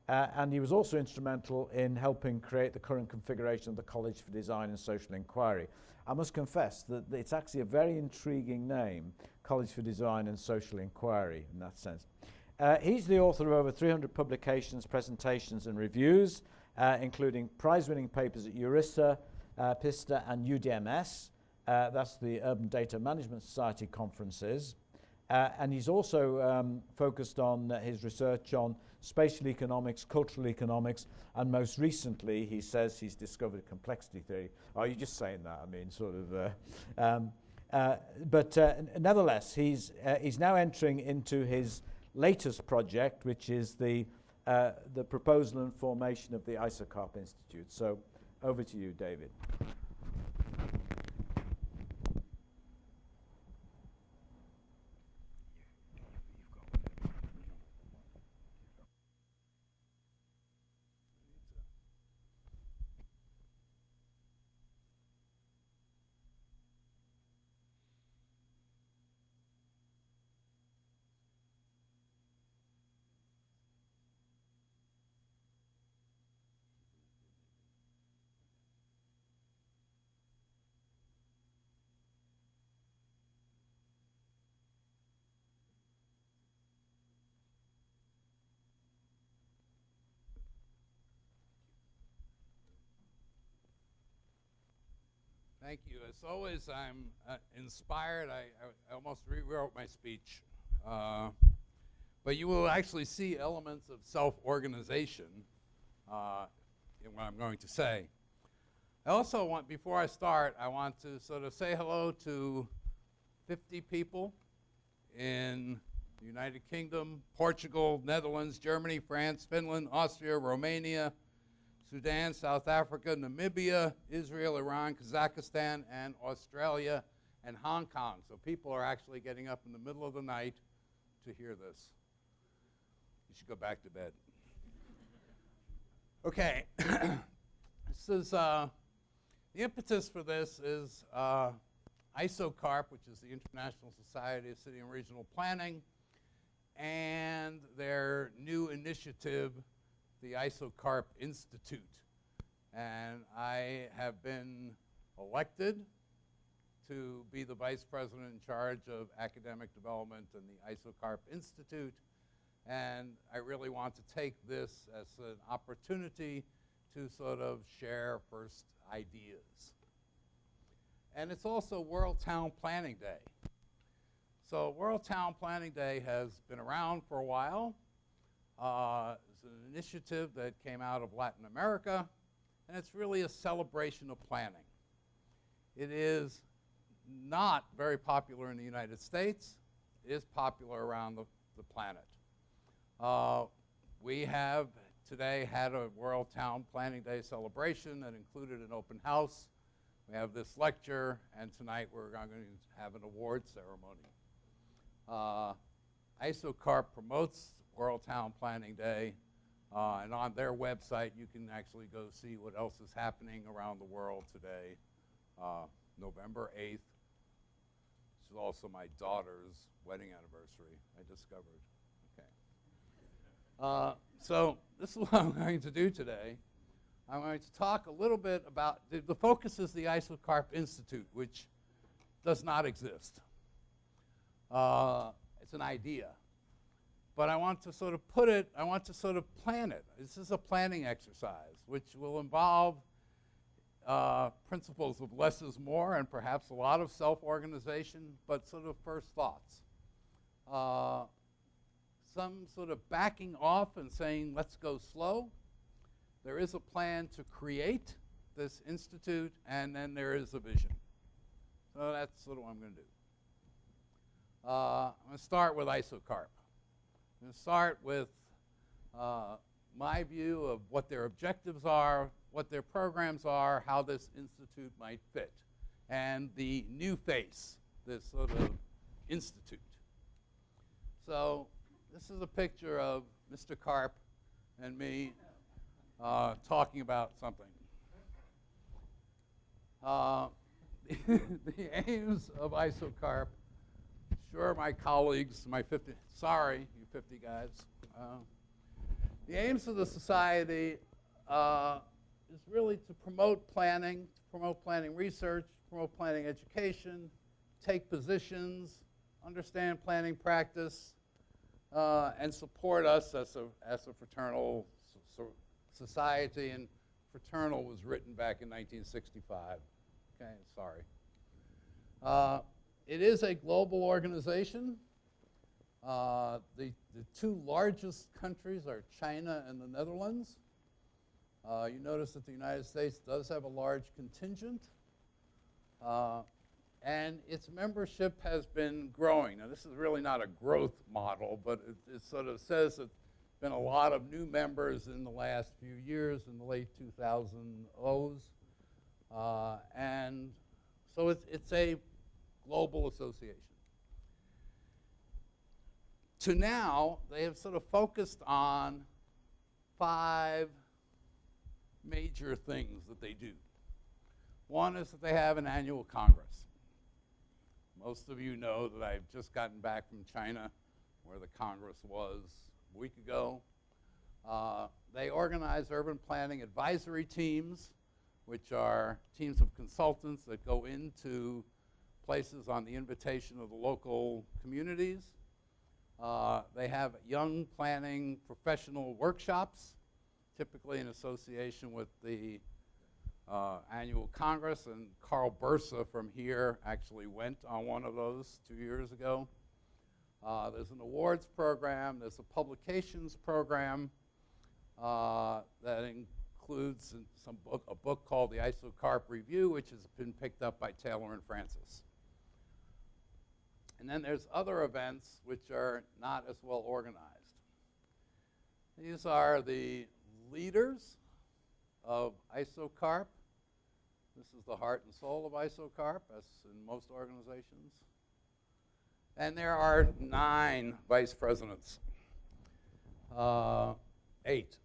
And he was also instrumental in helping create the current configuration of the College for Design and Social Inquiry. I must confess that it's actually a very intriguing name, College for Design and Social Inquiry, in that sense. He's the author of over 300 publications, presentations, and reviews, including prize-winning papers at EURISA, PISTA, and UDMS. That's the Urban Data Management Society conferences. And he's also focused on his research on spatial economics, cultural economics, and most recently, he says he's discovered complexity theory. Oh, you're just saying that, I mean, sort of. But nevertheless, he's now entering into his latest project, which is the proposal and formation of the ISOCARP Institute. So over to you, David. Thank you. As always, I'm inspired. I almost rewrote my speech. But you will actually see elements of self-organization in what I'm going to say. I also want, before I start, I want to sort of say hello to 50 people in the United Kingdom, Portugal, Netherlands, Germany, France, Finland, Austria, Romania, Sudan, South Africa, Namibia, Israel, Iran, Kazakhstan, and Australia, and Hong Kong. So people are actually getting up in the middle of the night to hear this. You should go back to bed. Okay. This is, the impetus for this is ISOCARP, which is the International Society of City and Regional Planning, and their new initiative, the ISOCARP Institute. And I have been elected to be the vice president in charge of academic development in the ISOCARP Institute. And I really want to take this as an opportunity to sort of share first ideas. And it's also World Town Planning Day. So World Town Planning Day has been around for a while. It's an initiative that came out of Latin America, and it's really a celebration of planning. It is not very popular in the United States. It is popular around the planet. We have today had a World Town Planning Day celebration that included an open house We have this lecture, and tonight we're going to have an award ceremony. ISOCARP promotes World Town Planning Day, and on their website you can actually go see what else is happening around the world today. November 8th, which is also my daughter's wedding anniversary, I discovered. Okay. So this is what I'm going to do today. I'm going to talk a little bit about, the focus is the ISOCARP Institute, which does not exist. It's an idea. But I want to sort of plan it. This is a planning exercise, which will involve principles of less is more and perhaps a lot of self-organization, but sort of first thoughts. Some sort of backing off and saying, let's go slow. There is a plan to create this institute, and then there is a vision. So that's sort of what I'm going to do. I'm going to start with ISOCARP. I'm going to start with my view of what their objectives are, what their programs are, how this institute might fit, and the new face, this sort of institute. So this is a picture of Mr. Karp and me talking about something. The aims of ISOCARP, sure my colleagues, my 50, sorry, you 50 guys. The aims of the society is really to promote planning research, promote planning education, take positions, understand planning practice, and support us as a fraternal society. And fraternal was written back in 1965. Okay, sorry. It is a global organization. The two largest countries are China and the Netherlands. You notice that the United States does have a large contingent. And its membership has been growing. Now, this is really not a growth model, but it sort of says that there's been a lot of new members in the last few years, in the late 2000s. And so it's a global association. To now, they have sort of focused on 5 major things that they do. One is that they have an annual Congress. Most of you know that I've just gotten back from China, where the Congress was a week ago. They organize urban planning advisory teams, which are teams of consultants that go into places on the invitation of the local communities. They have young planning professional workshops, typically in association with the annual Congress, and Carl Bursa from here actually went on one of those 2 years ago. There's an awards program, there's a publications program that includes a book called the ISOCARP Review, which has been picked up by Taylor and Francis. And then there's other events which are not as well organized. These are the leaders of ISOCARP. This is the heart and soul of ISOCARP, as in most organizations. And there are 9 vice presidents. 8.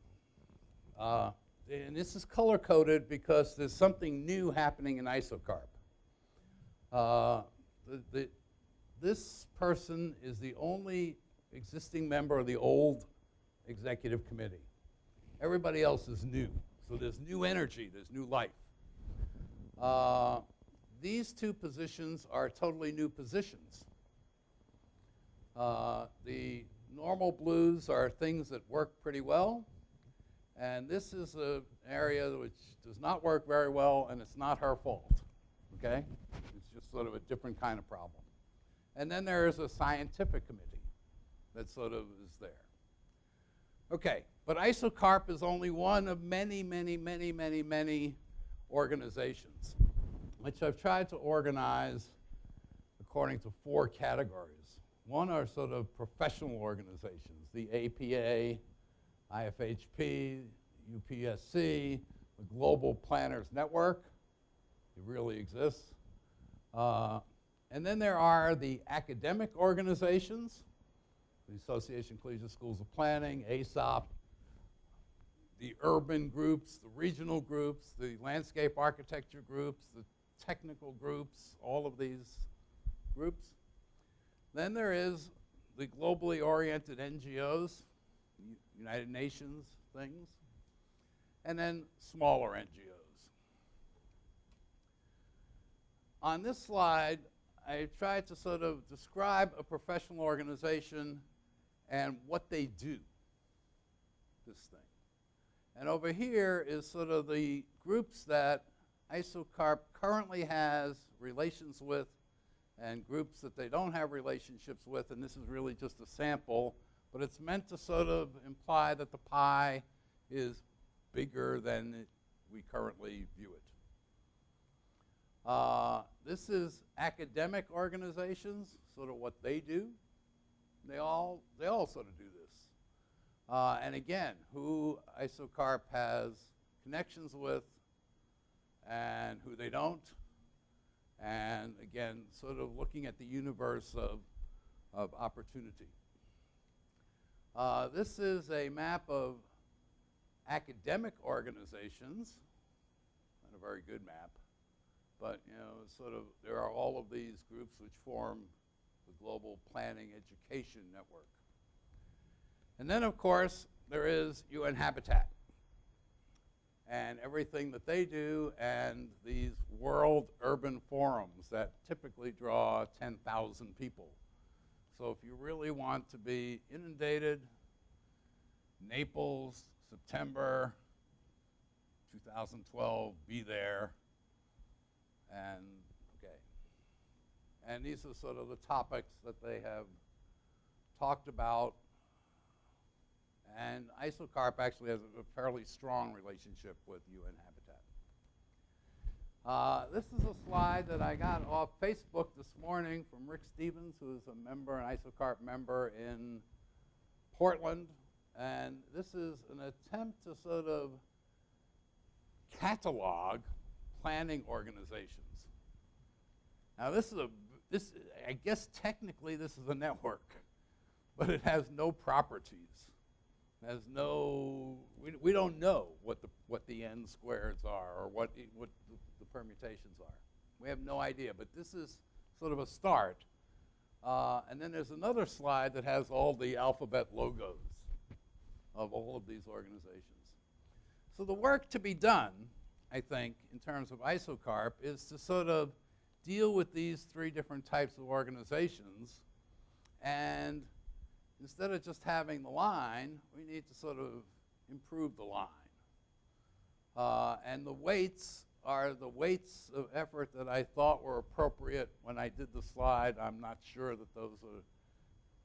And this is color-coded because there's something new happening in ISOCARP. This person is the only existing member of the old executive committee. Everybody else is new. So there's new energy, there's new life. These 2 positions are totally new positions. The normal blues are things that work pretty well. And this is an area which does not work very well, and it's not her fault. Okay? It's just sort of a different kind of problem. And then there is a scientific committee that sort of is there. Okay, but ISOCARP is only one of many, many, many, many, many organizations, which I've tried to organize according to 4 categories. One are sort of professional organizations, the APA, IFHP, UPSC, the Global Planners Network, it really exists. And then there are the academic organizations, the Association of Collegiate Schools of Planning, ASOP, the urban groups, the regional groups, the landscape architecture groups, the technical groups, all of these groups. Then there is the globally oriented NGOs, United Nations things, and then smaller NGOs. On this slide, I tried to sort of describe a professional organization and what they do, this thing. And over here is sort of the groups that ISOCARP currently has relations with and groups that they don't have relationships with, and this is really just a sample, but it's meant to sort of imply that the pie is bigger than we currently view it. This is academic organizations, sort of what they do. They all sort of do this. And again, who ISOCARP has connections with and who they don't. And again, sort of looking at the universe of opportunity. This is a map of academic organizations. Not a very good map, but sort of there are all of these groups which form the Global Planning Education Network. And then, of course, there is UN Habitat and everything that they do, and these world urban forums that typically draw 10,000 people. So if you really want to be inundated, Naples, September 2012, be there. And okay. And these are sort of the topics that they have talked about. And ISOCARP actually has a fairly strong relationship with UN Habitat. This is a slide that I got off Facebook this morning from Rick Stevens, who is a member, an ISOCARP member in Portland. And this is an attempt to sort of catalog planning organizations. Now I guess technically this is a network, but it has no properties. Has no, we don't know what the n squareds are or what the permutations are. We have no idea, but this is sort of a start. And then there's another slide that has all the alphabet logos of all of these organizations. So the work to be done, I think, in terms of ISOCARP, is to sort of deal with these three different types of organizations, and instead of just having the line, we need to sort of improve the line. And the weights are the weights of effort that I thought were appropriate when I did the slide. I'm not sure that those are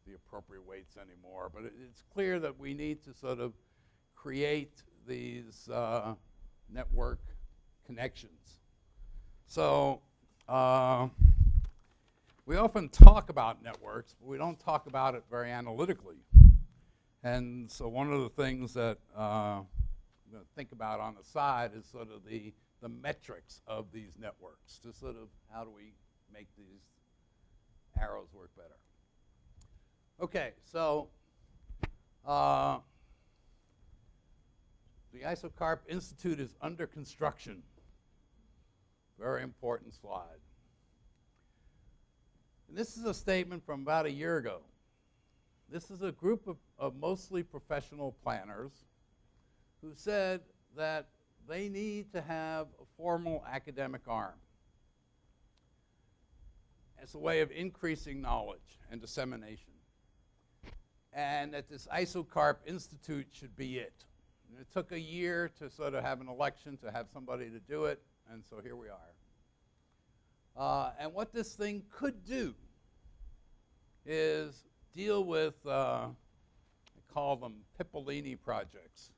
the appropriate weights anymore, but it's clear that we need to sort of create these network connections. So we often talk about networks, but we don't talk about it very analytically. And so one of the things that I'm going to think about on the side is sort of the metrics of these networks, to sort of how do we make these arrows work better. Okay, so the ISOCARP Institute is under construction. Very important slide. And this is a statement from about a year ago. This is a group of mostly professional planners who said that they need to have a formal academic arm as a way of increasing knowledge and dissemination. And that this ISOCARP Institute should be it. And it took a year to sort of have an election, to have somebody to do it, and so here we are. And what this thing could do is deal with, I call them Pippolini projects,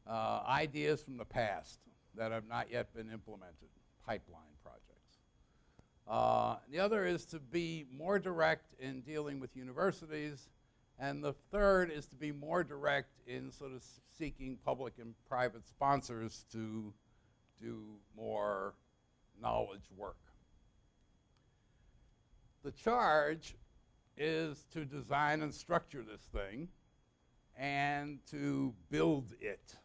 ideas from the past that have not yet been implemented, pipeline projects. The other is to be more direct in dealing with universities, and the third is to be more direct in sort of seeking public and private sponsors to do more knowledge work. The charge is to design and structure this thing and to build it.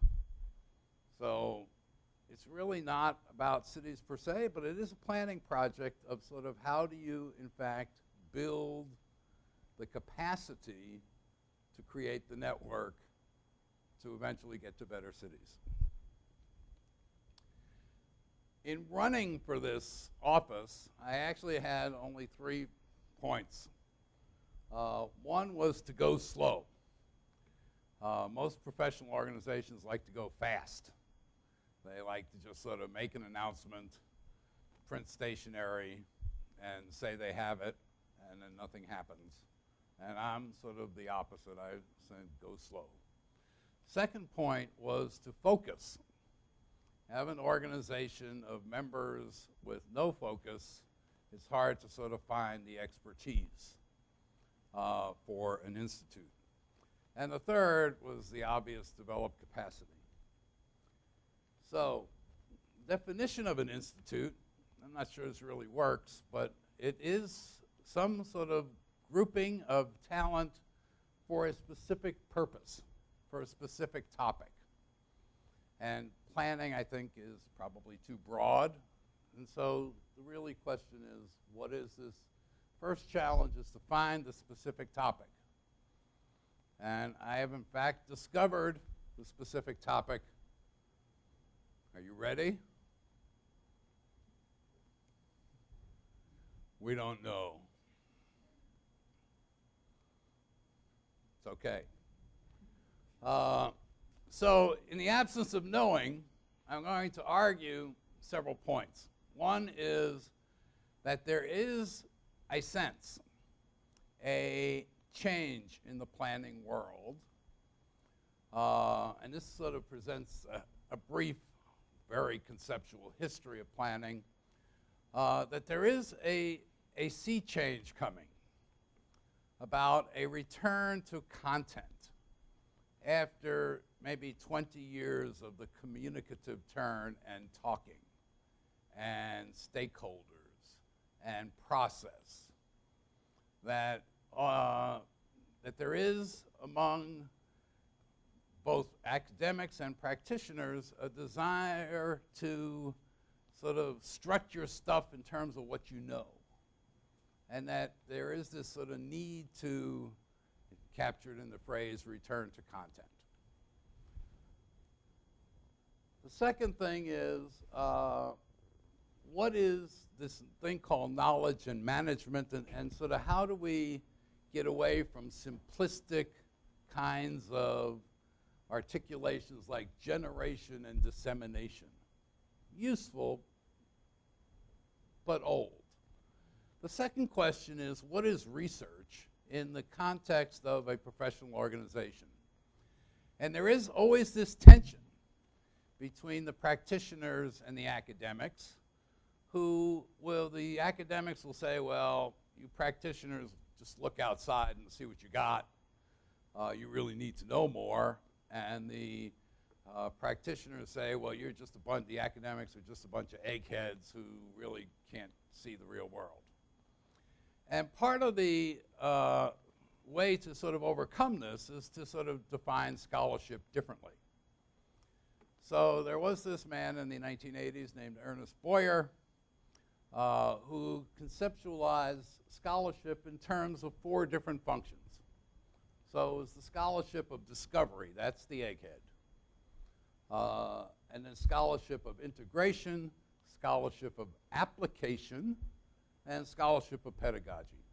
So it's really not about cities per se, but it is a planning project of sort of how do you, in fact, build the capacity to create the network to eventually get to better cities. In running for this office, I actually had only 3 points. One was to go slow. Most professional organizations like to go fast. They like to just sort of make an announcement, print stationery, and say they have it, and then nothing happens. And I'm sort of the opposite. I said go slow. Second point was to focus. Have an organization of members with no focus, it's hard to sort of find the expertise for an institute. And the third was the obvious, develop capacity. So, definition of an institute, I'm not sure this really works, but it is some sort of grouping of talent for a specific purpose, for a specific topic. And planning, I think, is probably too broad. And so the really question is, what is this? First challenge is to find the specific topic. And I have, in fact, discovered the specific topic. Are you ready? We don't know. It's okay. So in the absence of knowing, I'm going to argue several points. One is that there is, I sense, a change in the planning world. And this sort of presents a brief, very conceptual history of planning, that there is a sea change coming about a return to content after maybe 20 years of the communicative turn and talking and stakeholders and process, that there is among both academics and practitioners a desire to sort of strut your stuff in terms of what you know, and that there is this sort of need to, captured in the phrase, return to content. The second thing is, what is this thing called knowledge and management, and sort of how do we get away from simplistic kinds of articulations like generation and dissemination? Useful, but old. The second question is, what is research in the context of a professional organization? And there is always this tension between the practitioners and the academics, the academics will say, well, you practitioners just look outside and see what you got. You really need to know more. And the practitioners say, well, the academics are just a bunch of eggheads who really can't see the real world. And part of the way to sort of overcome this is to sort of define scholarship differently. So there was this man in the 1980s named Ernest Boyer who conceptualized scholarship in terms of 4 different functions. So it was the scholarship of discovery, that's the egghead. And then scholarship of integration, scholarship of application, and scholarship of pedagogy.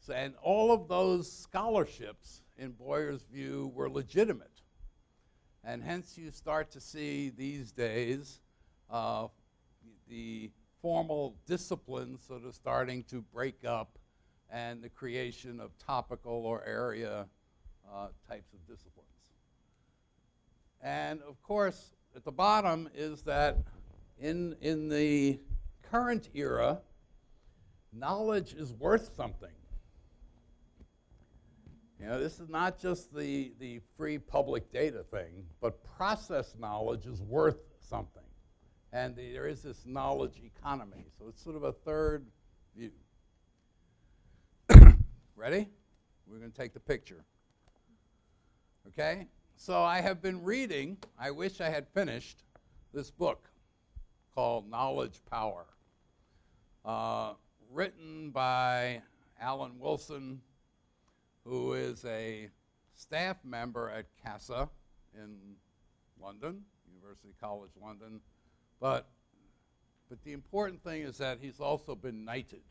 So, and all of those scholarships, in Boyer's view, were legitimate. And hence you start to see these days the formal disciplines sort of starting to break up, and the creation of topical or area types of disciplines. And of course, at the bottom is that in the current era, knowledge is worth something. You know, this is not just the free public data thing, but process knowledge is worth something. And there is this knowledge economy. So it's sort of a third view. Ready? We're going to take the picture. Okay? So I have been reading, I wish I had finished, this book called Knowledge Power, written by Alan Wilson, who is a staff member at CASA in London, University College London. But the important thing is that he's also been knighted.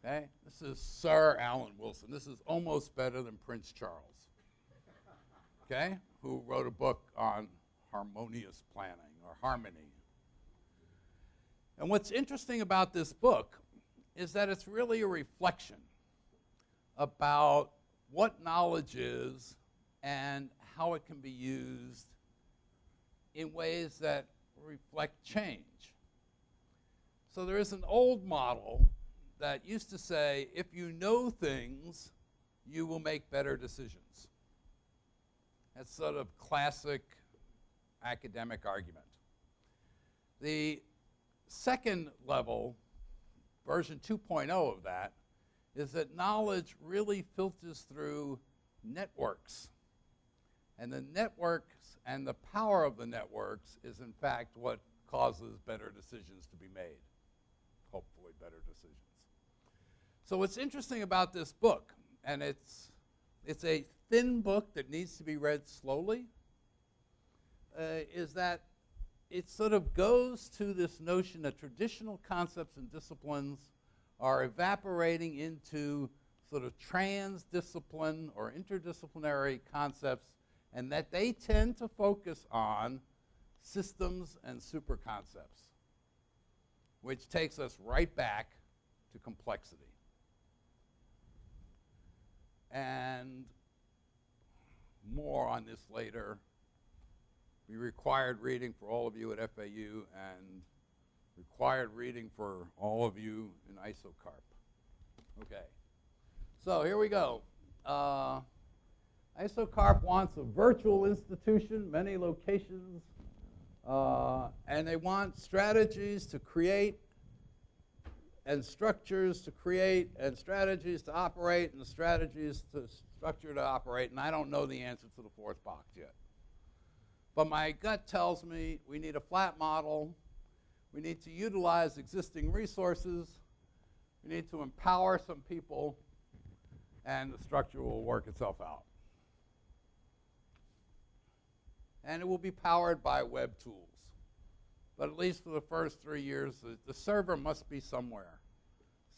Okay? This is Sir Alan Wilson. This is almost better than Prince Charles. Okay? Who wrote a book on harmonious planning or harmony. And what's interesting about this book is that it's really a reflection about what knowledge is and how it can be used in ways that reflect change. So there is an old model that used to say, if you know things, you will make better decisions. That's sort of classic academic argument. The second level, version 2.0 of that, is that knowledge really filters through networks. And the networks and the power of the networks is, in fact, what causes better decisions to be made, hopefully better decisions. So what's interesting about this book, and it's a thin book that needs to be read slowly, is that it sort of goes to this notion that traditional concepts and disciplines are evaporating into sort of transdiscipline or interdisciplinary concepts, and that they tend to focus on systems and super concepts, which takes us right back to complexity. And more on this later. Be required reading for all of you at FAU and required reading for all of you in ISOCARP. Okay, so here we go. ISOCARP wants a virtual institution, many locations, and they want strategies to create and structures to create and strategies to operate and the strategies to structure to operate, and I don't know the answer to the fourth box yet. But my gut tells me we need a flat model, we need to utilize existing resources, we need to empower some people, and the structure will work itself out. And it will be powered by web tools. But at least for the first 3 years, the server must be somewhere.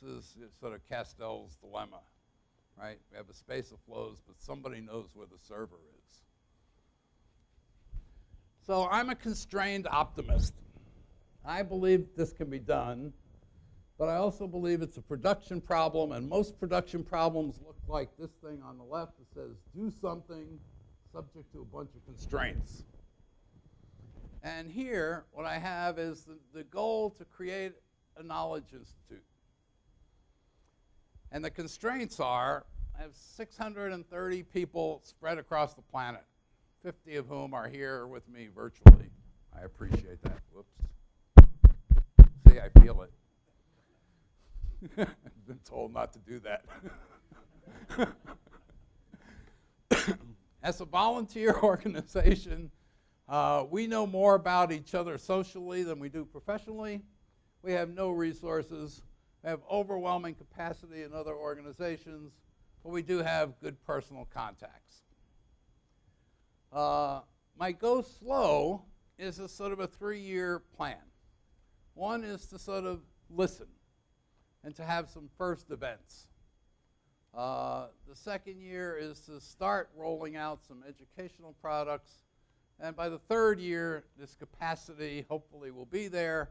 This is sort of Castell's dilemma, right? We have a space of flows, but somebody knows where the server is. So I'm a constrained optimist. I believe this can be done, but I also believe it's a production problem, and most production problems look like this thing on the left that says, do something subject to a bunch of constraints. And here, what I have is the goal to create a knowledge institute. And the constraints are, I have 630 people spread across the planet, 50 of whom are here with me virtually. I appreciate that. Whoops. See, I feel it. I've been told not to do that. As a volunteer organization, we know more about each other socially than we do professionally. We have no resources. We have overwhelming capacity in other organizations, but we do have good personal contacts. My go slow is a sort of a 3-year plan. One is to sort of listen and to have some first events. The second year is to start rolling out some educational products. And by the third year, this capacity hopefully will be there,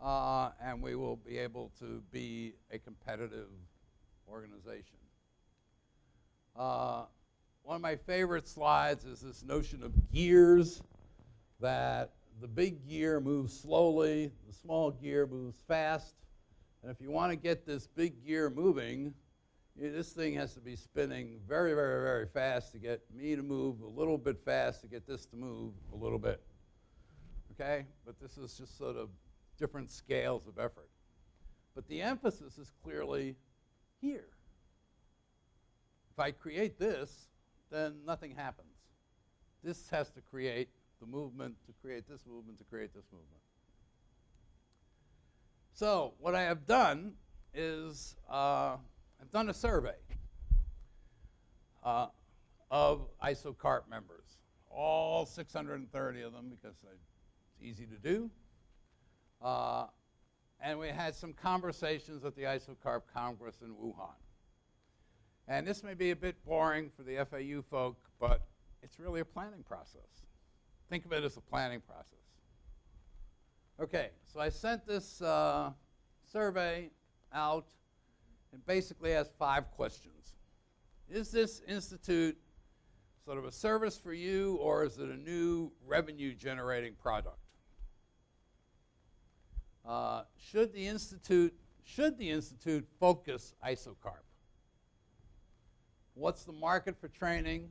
and we will be able to be a competitive organization. One of my favorite slides is this notion of gears, that the big gear moves slowly, the small gear moves fast. And if you want to get this big gear moving, this thing has to be spinning very, very, very fast to get me to move a little bit fast to get this to move a little bit. okay? But this is just sort of different scales of effort. But the emphasis is clearly here. If I create this, then nothing happens. This has to create the movement, to create this movement, to create this movement. So what I have done is I've done a survey of ISOCARP members, all 630 of them, because it's easy to do. And we had some conversations at the ISOCARP Congress in Wuhan. And this may be a bit boring for the FAU folk, but it's really a planning process. Think of it as a planning process. Okay, so I sent this survey out and basically asked 5 questions. Is this institute sort of a service for you, or is it a new revenue-generating product? Should the institute focus ISOCARP? What's the market for training?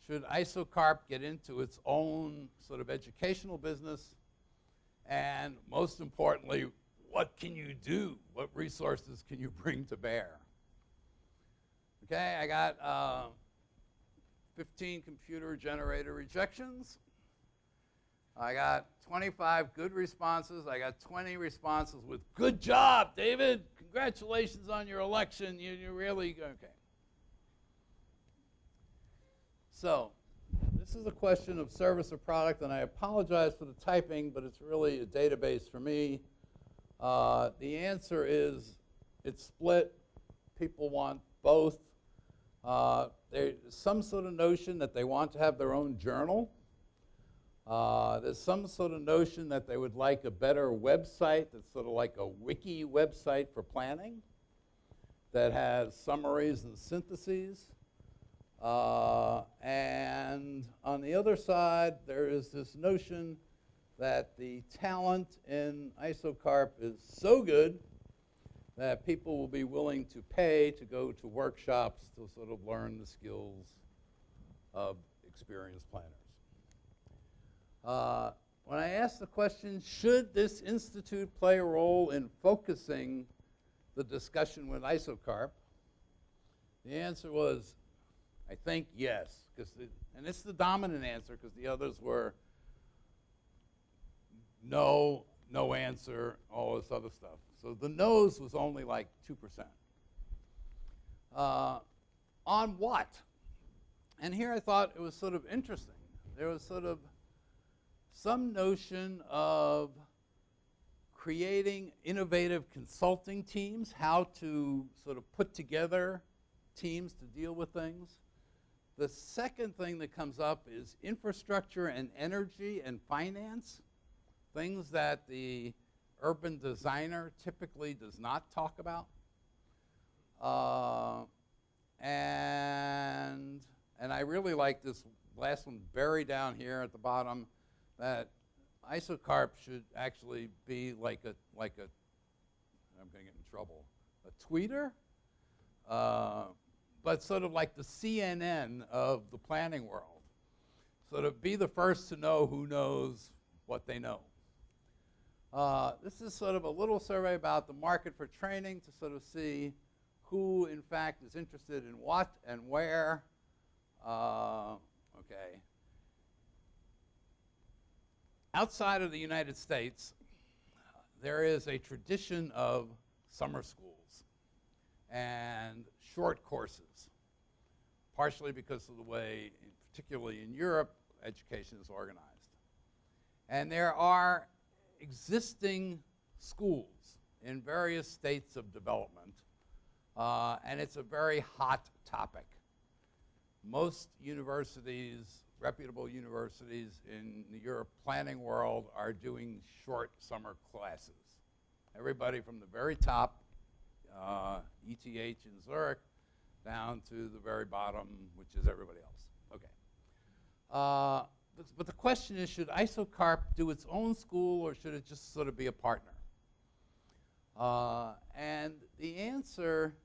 Should ISOCARP get into its own sort of educational business? And most importantly, what can you do? What resources can you bring to bear? Okay, I got 15 computer-generated rejections. I got 25 good responses. I got 20 responses with, good job, David. Congratulations on your election. You're really, okay. So this is a question of service or product, and I apologize for the typing, but it's really a database for me. The answer is it's split. People want both. There's some sort of notion that they want to have their own journal. There's some sort of notion that they would like a better website that's sort of like a wiki website for planning that has summaries and syntheses. And on the other side, there is this notion that the talent in ISOCARP is so good that people will be willing to pay to go to workshops to sort of learn the skills of experienced planners. When I asked the question, should this institute play a role in focusing the discussion with ISOCARP, the answer was, I think yes, and it's the dominant answer because the others were no, no answer, all this other stuff. So the no's was only like 2%. On what? And here I thought it was sort of interesting. There was sort of some notion of creating innovative consulting teams, how to sort of put together teams to deal with things. The second thing that comes up is infrastructure and energy and finance, things that the urban designer typically does not talk about. And I really like this last one buried down here at the bottom, that ISOCARP should actually be like a I'm going to get in trouble, a tweeter, but sort of like the CNN of the planning world. Sort of be the first to know who knows what they know. This is sort of a little survey about the market for training to sort of see who, in fact, is interested in what and where. Okay. Outside of the United States, there is a tradition of summer schools and short courses, partially because of the way, particularly in Europe, education is organized. And there are existing schools in various states of development, and it's a very hot topic. Most universities, reputable universities in the Europe planning world, are doing short summer classes. Everybody from the very top, ETH in Zurich, down to the very bottom, which is everybody else. Okay. But the question is, should ISOCARP do its own school, or should it just sort of be a partner? And the answer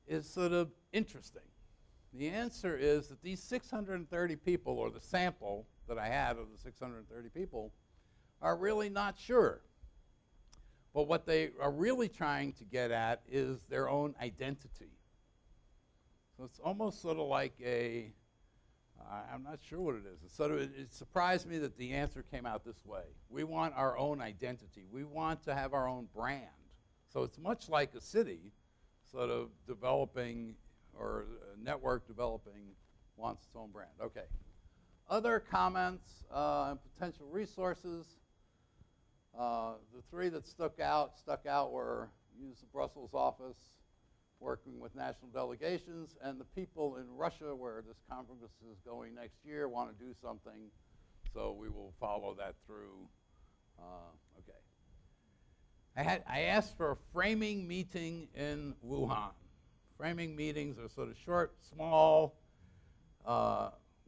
is sort of interesting. The answer is that these 630 people, or the sample that I had of the 630 people, are really not sure. But what they are really trying to get at is their own identity. So it's almost sort of like I'm not sure what it is. It's sort of, it surprised me that the answer came out this way. We want our own identity. We want to have our own brand. So it's much like a city sort of developing, or a network developing, wants its own brand. Okay. Other comments and potential resources. The three that stuck out were use the Brussels office, working with national delegations, and the people in Russia, where this conference is going next year, want to do something, so we will follow that through. Okay. I asked for a framing meeting in Wuhan. Framing meetings are sort of short, small,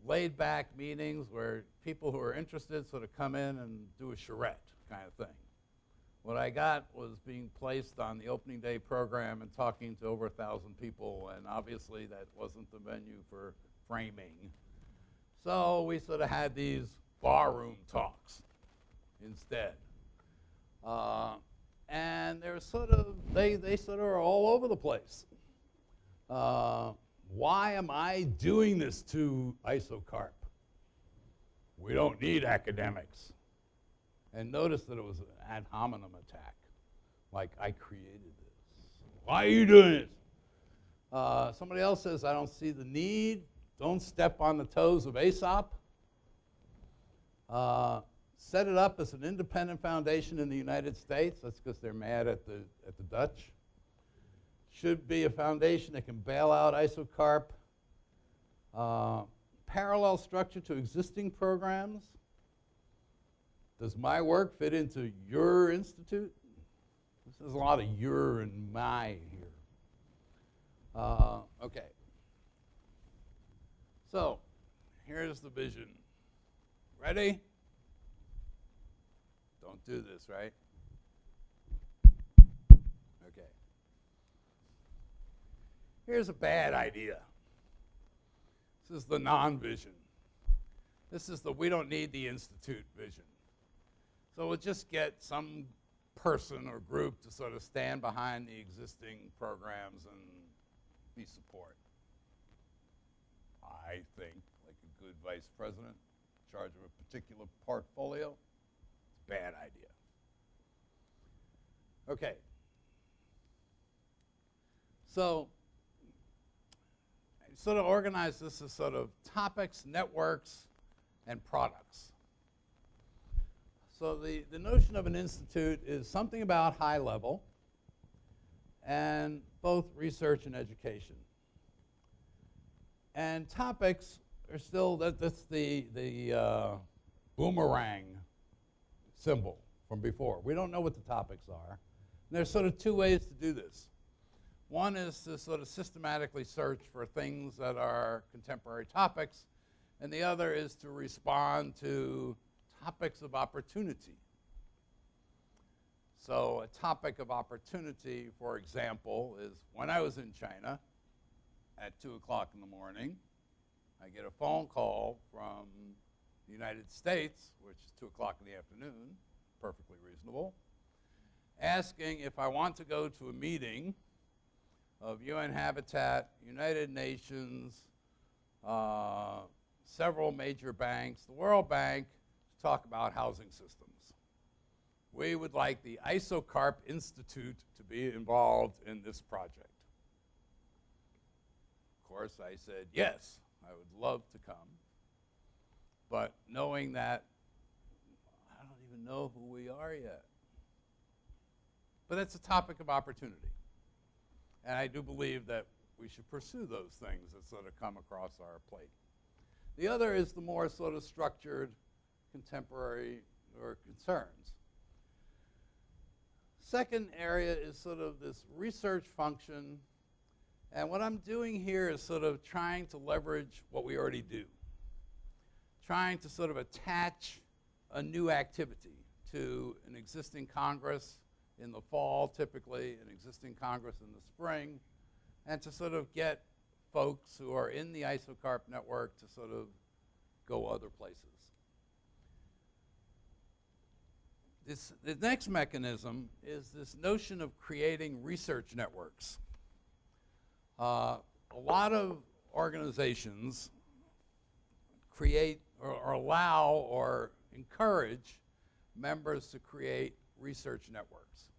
laid-back meetings where people who are interested sort of come in and do a charrette kind of thing. What I got was being placed on the opening day program and talking to over 1,000 people, and obviously that wasn't the venue for framing. So we sort of had these barroom talks instead. And they're sort of, they sort of are all over the place. Why am I doing this to ISOCARP? We don't need academics. And notice that it was an ad hominem attack, like I created this. Why are you doing this? Somebody else says, I don't see the need. Don't step on the toes of Aesop. Set it up as an independent foundation in the United States. That's because they're mad at the Dutch. Should be a foundation that can bail out ISOCARP. Parallel structure to existing programs. Does my work fit into your institute? There's a lot of your and my here. Okay. So, here's the vision. Ready? Don't do this, right? Okay. Here's a bad idea. This is the non-vision. This is the we don't need the institute vision. So we'll just get some person or group to sort of stand behind the existing programs and be support. I think, like a good vice president in charge of a particular portfolio, it's a bad idea. Okay. So I sort of organized this as sort of topics, networks, and products. So the notion of an institute is something about high level and both research and education. And topics are still, that's the boomerang symbol from before. We don't know what the topics are. And there's sort of two ways to do this. One is to sort of systematically search for things that are contemporary topics, and the other is to respond to topics of opportunity. So a topic of opportunity, for example, is when I was in China at 2 o'clock in the morning, I get a phone call from the United States, which is 2 o'clock in the afternoon, perfectly reasonable, asking if I want to go to a meeting of UN Habitat, United Nations, several major banks, the World Bank, to talk about housing systems. We would like the ISOCARP Institute to be involved in this project. Of course, I said, yes, I would love to come. But knowing that I don't even know who we are yet. But it's a topic of opportunity. And I do believe that we should pursue those things that sort of come across our plate. The other is the more sort of structured contemporary or concerns. Second area is sort of this research function. And what I'm doing here is sort of trying to leverage what we already do. Trying to sort of attach a new activity to an existing Congress in the fall, typically, an existing Congress in the spring, and to sort of get folks who are in the ISOCARP network to sort of go other places. The next mechanism is this notion of creating research networks. A lot of organizations create or allow or encourage members to create research networks,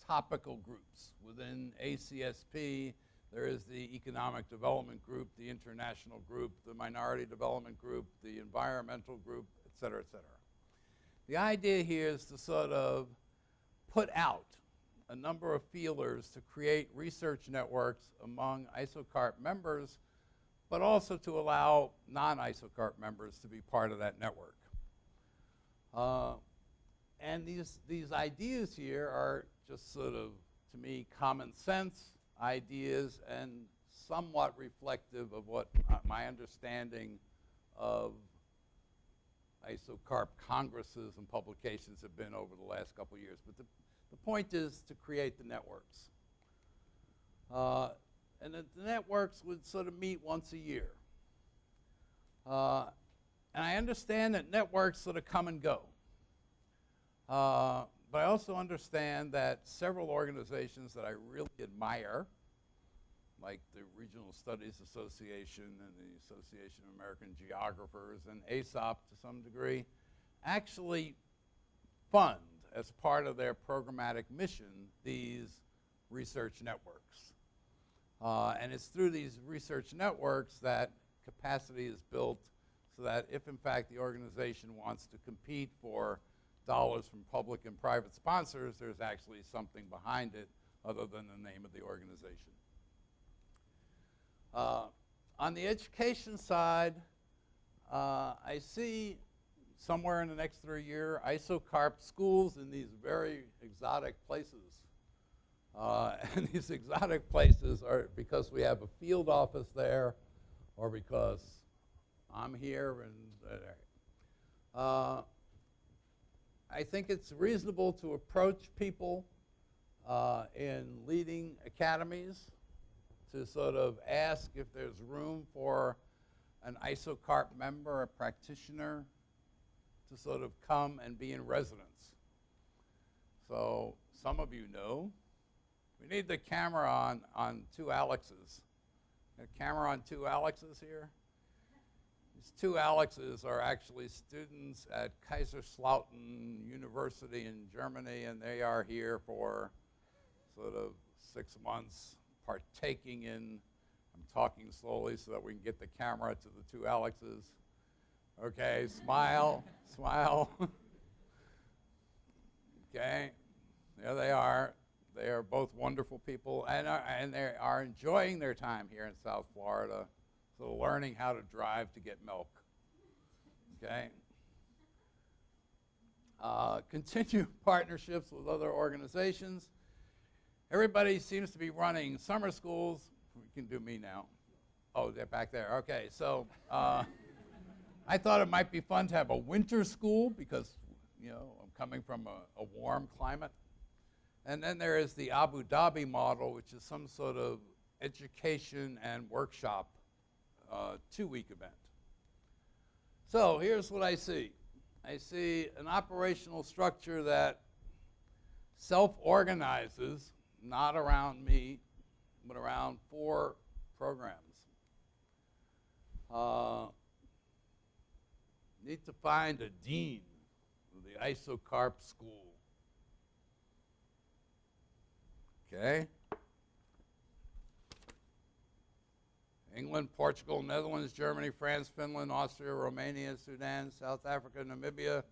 topical groups. Within ACSP, there is the Economic Development Group, the International Group, the Minority Development Group, the Environmental Group, et cetera, et cetera. The idea here is to sort of put out a number of feelers to create research networks among ISOCARP members, but also to allow non-ISOCARP members to be part of that network. And these ideas here are just sort of, to me, common sense ideas and somewhat reflective of what my understanding of ISOCARP congresses and publications have been over the last couple of years. But the point is to create the networks. And the networks would sort of meet once a year. And I understand that networks sort of come and go. But I also understand that several organizations that I really admire, like the Regional Studies Association and the Association of American Geographers and ASOP to some degree, actually fund, as part of their programmatic mission, these research networks. And it's through these research networks that capacity is built so that if, in fact, the organization wants to compete for dollars from public and private sponsors, there's actually something behind it other than the name of the organization. On the education side, I see somewhere in the next 3 years, ISOCARP schools in these very exotic places. And these exotic places are because we have a field office there or because I'm here. And I think it's reasonable to approach people in leading academies to sort of ask if there's room for an ISOCARP member, a practitioner, to sort of come and be in residence. So some of you know, we need the camera on two Alexes. A camera on two Alexes here? These two Alexes are actually students at Kaiserslautern University in Germany, and they are here for sort of 6 months partaking in, I'm talking slowly so that we can get the camera to the two Alexes. Okay, smile, smile. Okay, there they are. They are both wonderful people, and they are enjoying their time here in South Florida, so learning how to drive to get milk. Okay. Continue partnerships with other organizations. Everybody seems to be running summer schools. We can do me now. Oh, they're back there. Okay, so I thought it might be fun to have a winter school because, you know, I'm coming from a warm climate. And then there is the Abu Dhabi model, which is some sort of education and workshop 2-week event. So here's what I see. I see an operational structure that self-organizes, not around me, but around 4 programs. Need to find a dean of the ISOCARP school. Okay. England, Portugal, Netherlands, Germany, France, Finland, Austria, Romania, Sudan, South Africa, Namibia,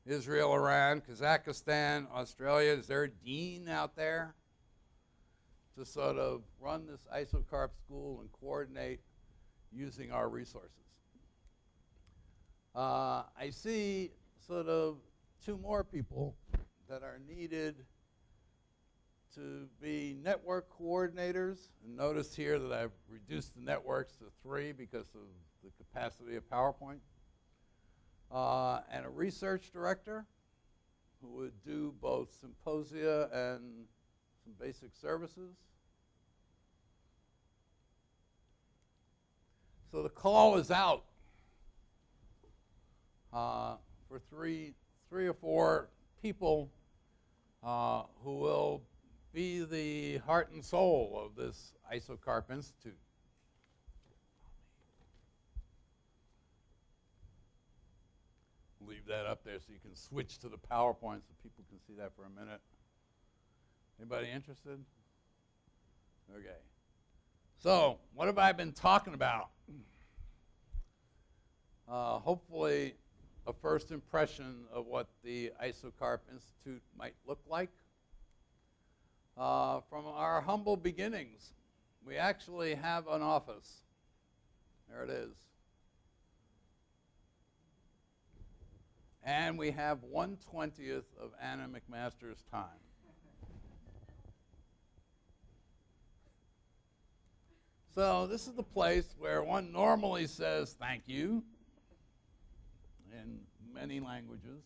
Israel, Iran, Kazakhstan, Australia. Is there a dean out there to sort of run this ISOCARP school and coordinate using our resources? I see sort of 2 more people that are needed to be network coordinators. And notice here that I've reduced the networks to 3 because of the capacity of PowerPoint. And a research director who would do both symposia and some basic services. So the call is out for three or four people who will be the heart and soul of this ISOCARP Institute. Leave that up there so you can switch to the PowerPoint so people can see that for a minute. Anybody interested? Okay. So, what have I been talking about? Hopefully, a first impression of what the ISOCARP Institute might look like. From our humble beginnings, we actually have an office. There it is. And we have 1/20th of Anna McMaster's time. So this is the place where one normally says thank you in many languages.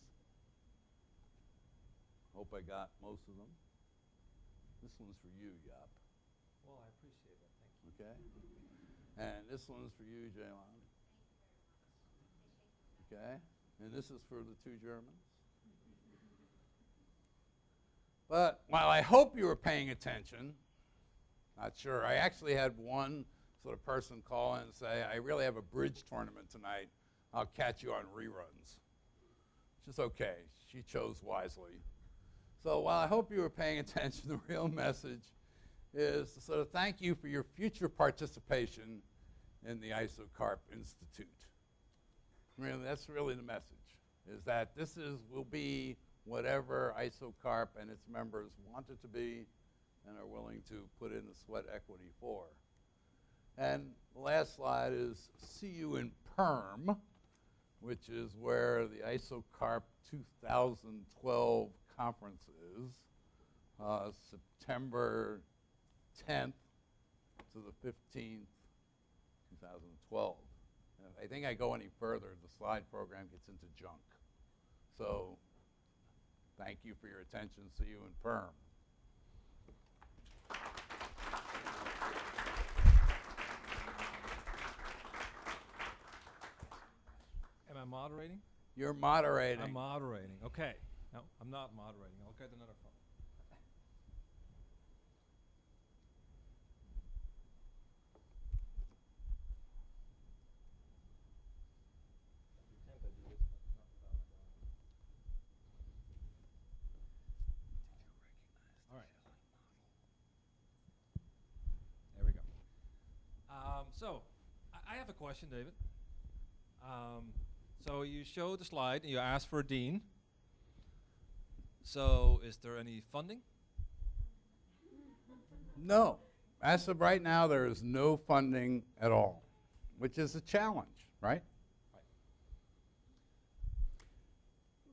Hope I got most of them. This one's for you, Yap. Well, I appreciate that. Thank you. Okay? And this one's for you, Jaylon. Okay? And this is for the two Germans. But while I hope you were paying attention, not sure. I actually had one sort of person call in and say, I really have a bridge tournament tonight. I'll catch you on reruns. Which is okay. She chose wisely. So while I hope you were paying attention, the real message is to sort of thank you for your future participation in the ISOCARP Institute. Really, that's really the message, is that this will be whatever ISOCARP and its members want it to be and are willing to put in the sweat equity for. And the last slide is see you in Perm, which is where the ISOCARP 2012 conference is, September 10th to the 15th, 2012. And if I think I go any further, the slide program gets into junk. So thank you for your attention. See you in Perm. Am I moderating? You're moderating. I'm moderating. Okay. No, I'm not moderating. I'll get another phone. All right. There we go. So, I have a question, David. So you showed the slide and you asked for a dean. So is there any funding? No. As of right now, there is no funding at all, which is a challenge, right? Right.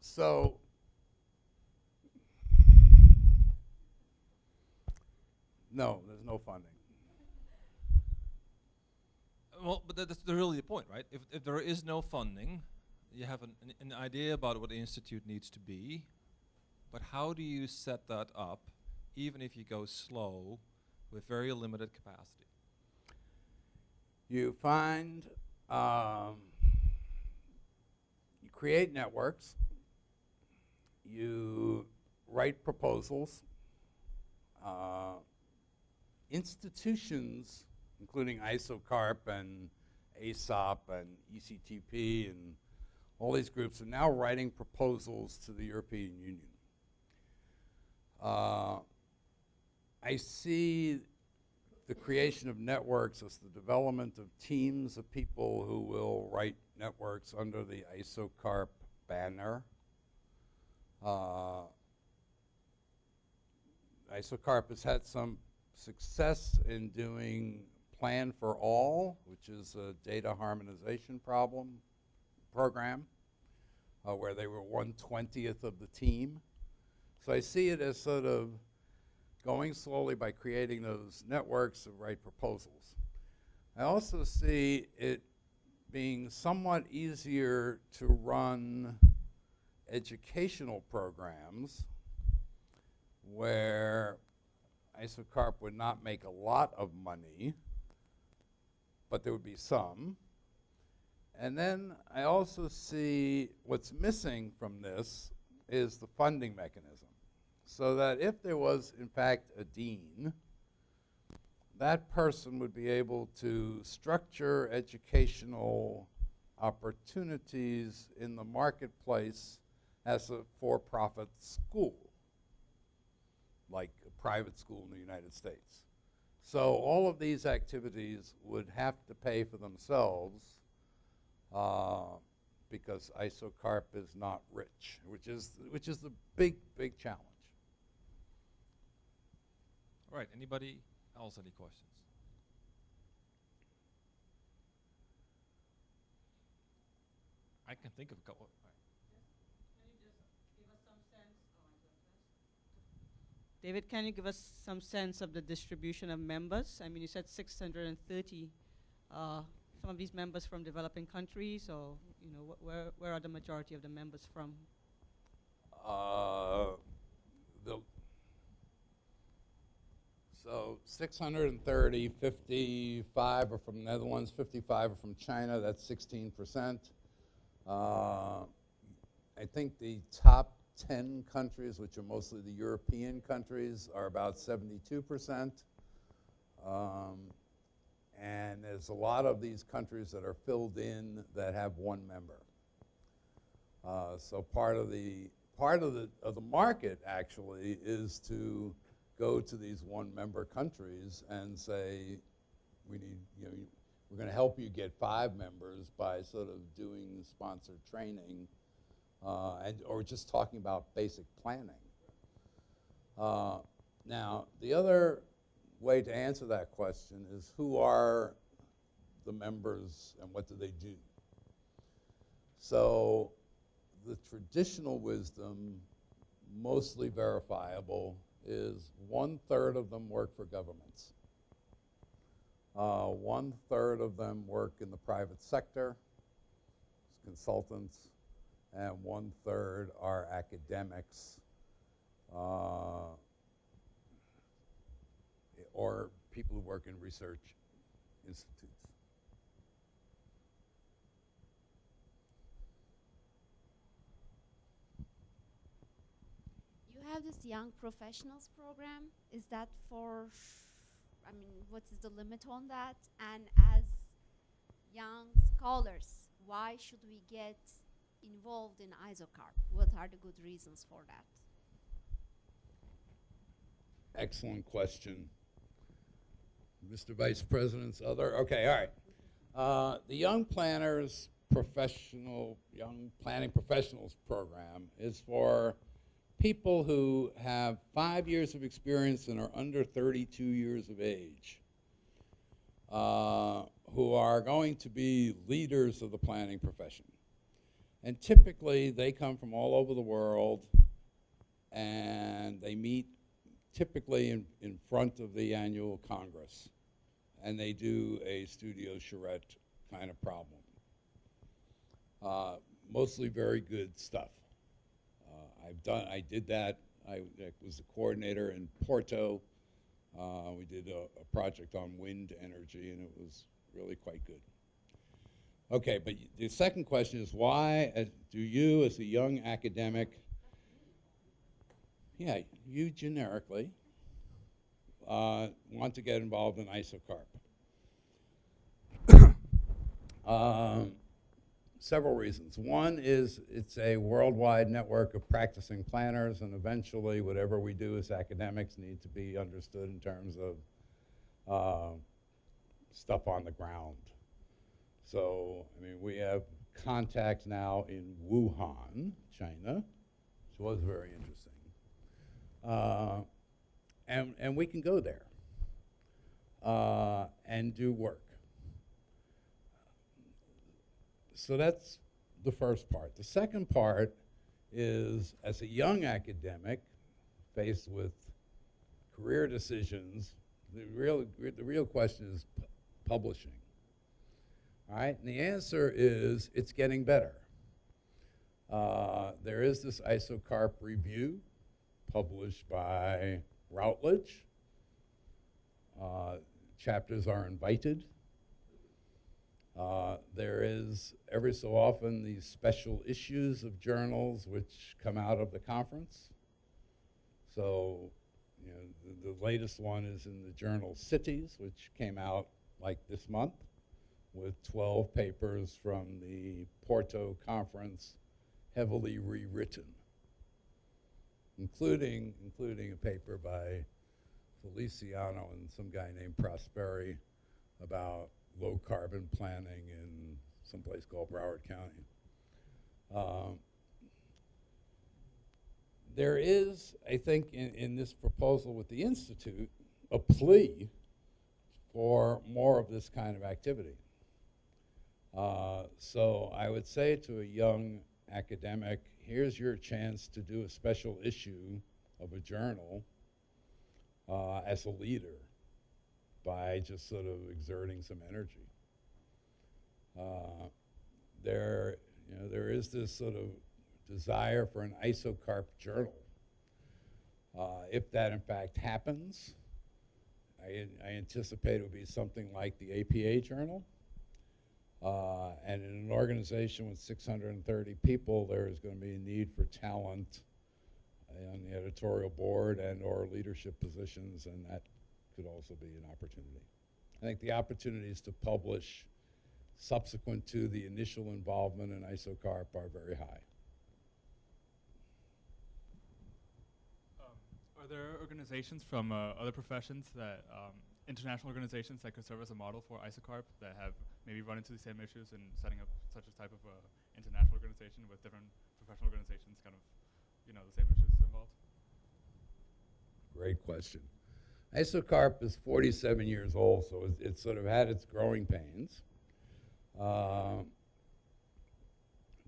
So no, there's no funding. Well, but that's really the point, right? If there is no funding, you have an idea about what the institute needs to be, but how do you set that up, even if you go slow, with very limited capacity? You find, you create networks, you write proposals, institutions, including ISOCARP and ASOP and ECTP and all these groups are now writing proposals to the European Union. I see the creation of networks as the development of teams of people who will write networks under the ISOCARP banner. ISOCARP has had some success in doing Plan for All, which is a data harmonization program, where they were 1/20th of the team. So I see it as sort of going slowly by creating those networks to write proposals. I also see it being somewhat easier to run educational programs where ISOCARP would not make a lot of money, but there would be some. And then I also see what's missing from this is the funding mechanism. So that if there was, in fact, a dean, that person would be able to structure educational opportunities in the marketplace as a for-profit school, like a private school in the United States. So all of these activities would have to pay for themselves because ISOCARP is not rich, which is the big challenge. All right, anybody else any questions? I can think of a couple. David, can you give us some sense of the distribution of members? I mean, you said 630. Some of these members from developing countries, or where are the majority of the members from? So 630, 55 are from the Netherlands, 55 are from China. That's 16%. I think the top 10 countries, which are mostly the European countries, are about 72%. And there's a lot of these countries that are filled in that have one member. So part of the market actually is to go to these one-member countries and say, we need, we're going to help you get 5 members by sort of doing sponsored training, or just talking about basic planning. Now, the other way to answer that question is, who are the members and what do they do? So the traditional wisdom, mostly verifiable, is 1/3 of them work for governments. 1/3 of them work in the private sector, consultants, and 1/3 are academics or people who work in research institutes. You have this young professionals program. Is that for, what is the limit on that? And as young scholars, why should we get involved in ISOCARP? What are the good reasons for that? Excellent question. Mr. Vice President's other, okay, all right. The Young Planning Professionals program is for people who have 5 years of experience and are under 32 years of age, who are going to be leaders of the planning profession. And typically, they come from all over the world, and they meet typically in front of the annual Congress, and they do a studio charrette kind of problem. Mostly very good stuff. I did that. I was the coordinator in Porto. We did a project on wind energy, and it was really quite good. Okay, but the second question is, why do you, as a young academic, you generically, want to get involved in ISOCARP? Several reasons. One is it's a worldwide network of practicing planners, and eventually whatever we do as academics need to be understood in terms of stuff on the ground. So, we have contacts now in Wuhan, China, which was very interesting. And we can go there and do work. So that's the first part. The second part is, as a young academic faced with career decisions, the real question is publishing. All right, and the answer is it's getting better. There is this ISOCARP review published by Routledge. Chapters are invited. There is every so often these special issues of journals which come out of the conference. So, you know, the latest one is in the journal Cities, which came out like this month with 12 papers from the Porto conference, heavily rewritten, including a paper by Feliciano and some guy named Prosperi about low carbon planning in some place called Broward County. There is, I think, in this proposal with the Institute, a plea for more of this kind of activity. So I would say to a young academic, here's your chance to do a special issue of a journal as a leader by just sort of exerting some energy. There is this sort of desire for an ISOCARP journal. If that in fact happens, I anticipate it would be something like the APA journal. And in an organization with 630 people, there is going to be a need for talent on the editorial board and or leadership positions, and that could also be an opportunity. I think the opportunities to publish subsequent to the initial involvement in ISOCARP are very high. Are there organizations from other professions that, international organizations that could serve as a model for ISOCARP that have maybe run into the same issues in setting up such a type of international organization with different professional organizations kind of, you know, the same issues involved? Great question. ISOCARP is 47 years old, so it's sort of had its growing pains.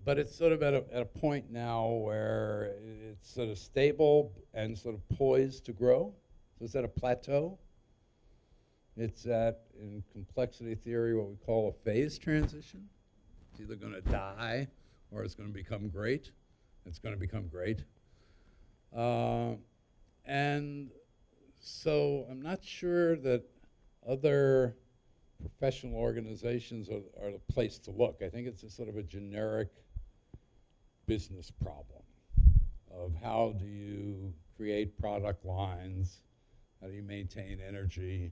But it's sort of at a point now where it's sort of stable and sort of poised to grow. So it's at a plateau. It's at, in complexity theory, what we call a phase transition. It's either going to die or it's going to become great. It's going to become great. And so I'm not sure that other professional organizations are the place to look. I think it's a sort of a generic business problem of how do you create product lines, how do you maintain energy,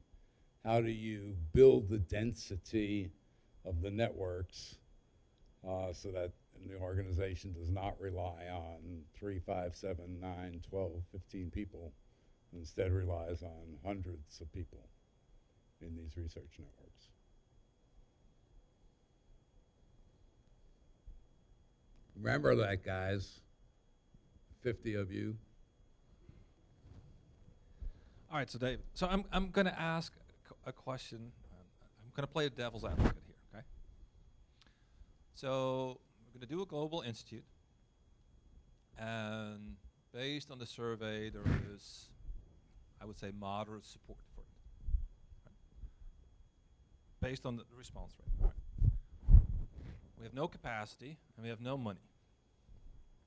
how do you build the density of the networks so that the organization does not rely on 3, 5, 7, 9, 12, 15 people, instead relies on hundreds of people in these research networks. Remember that, guys, 50 of you. All right, so Dave, so I'm going to ask a question. I'm going to play a devil's advocate here, okay? So we're going to do a global institute, and based on the survey, there is, I would say, moderate support for it, right? Based on the response rate. Right? We have no capacity, and we have no money.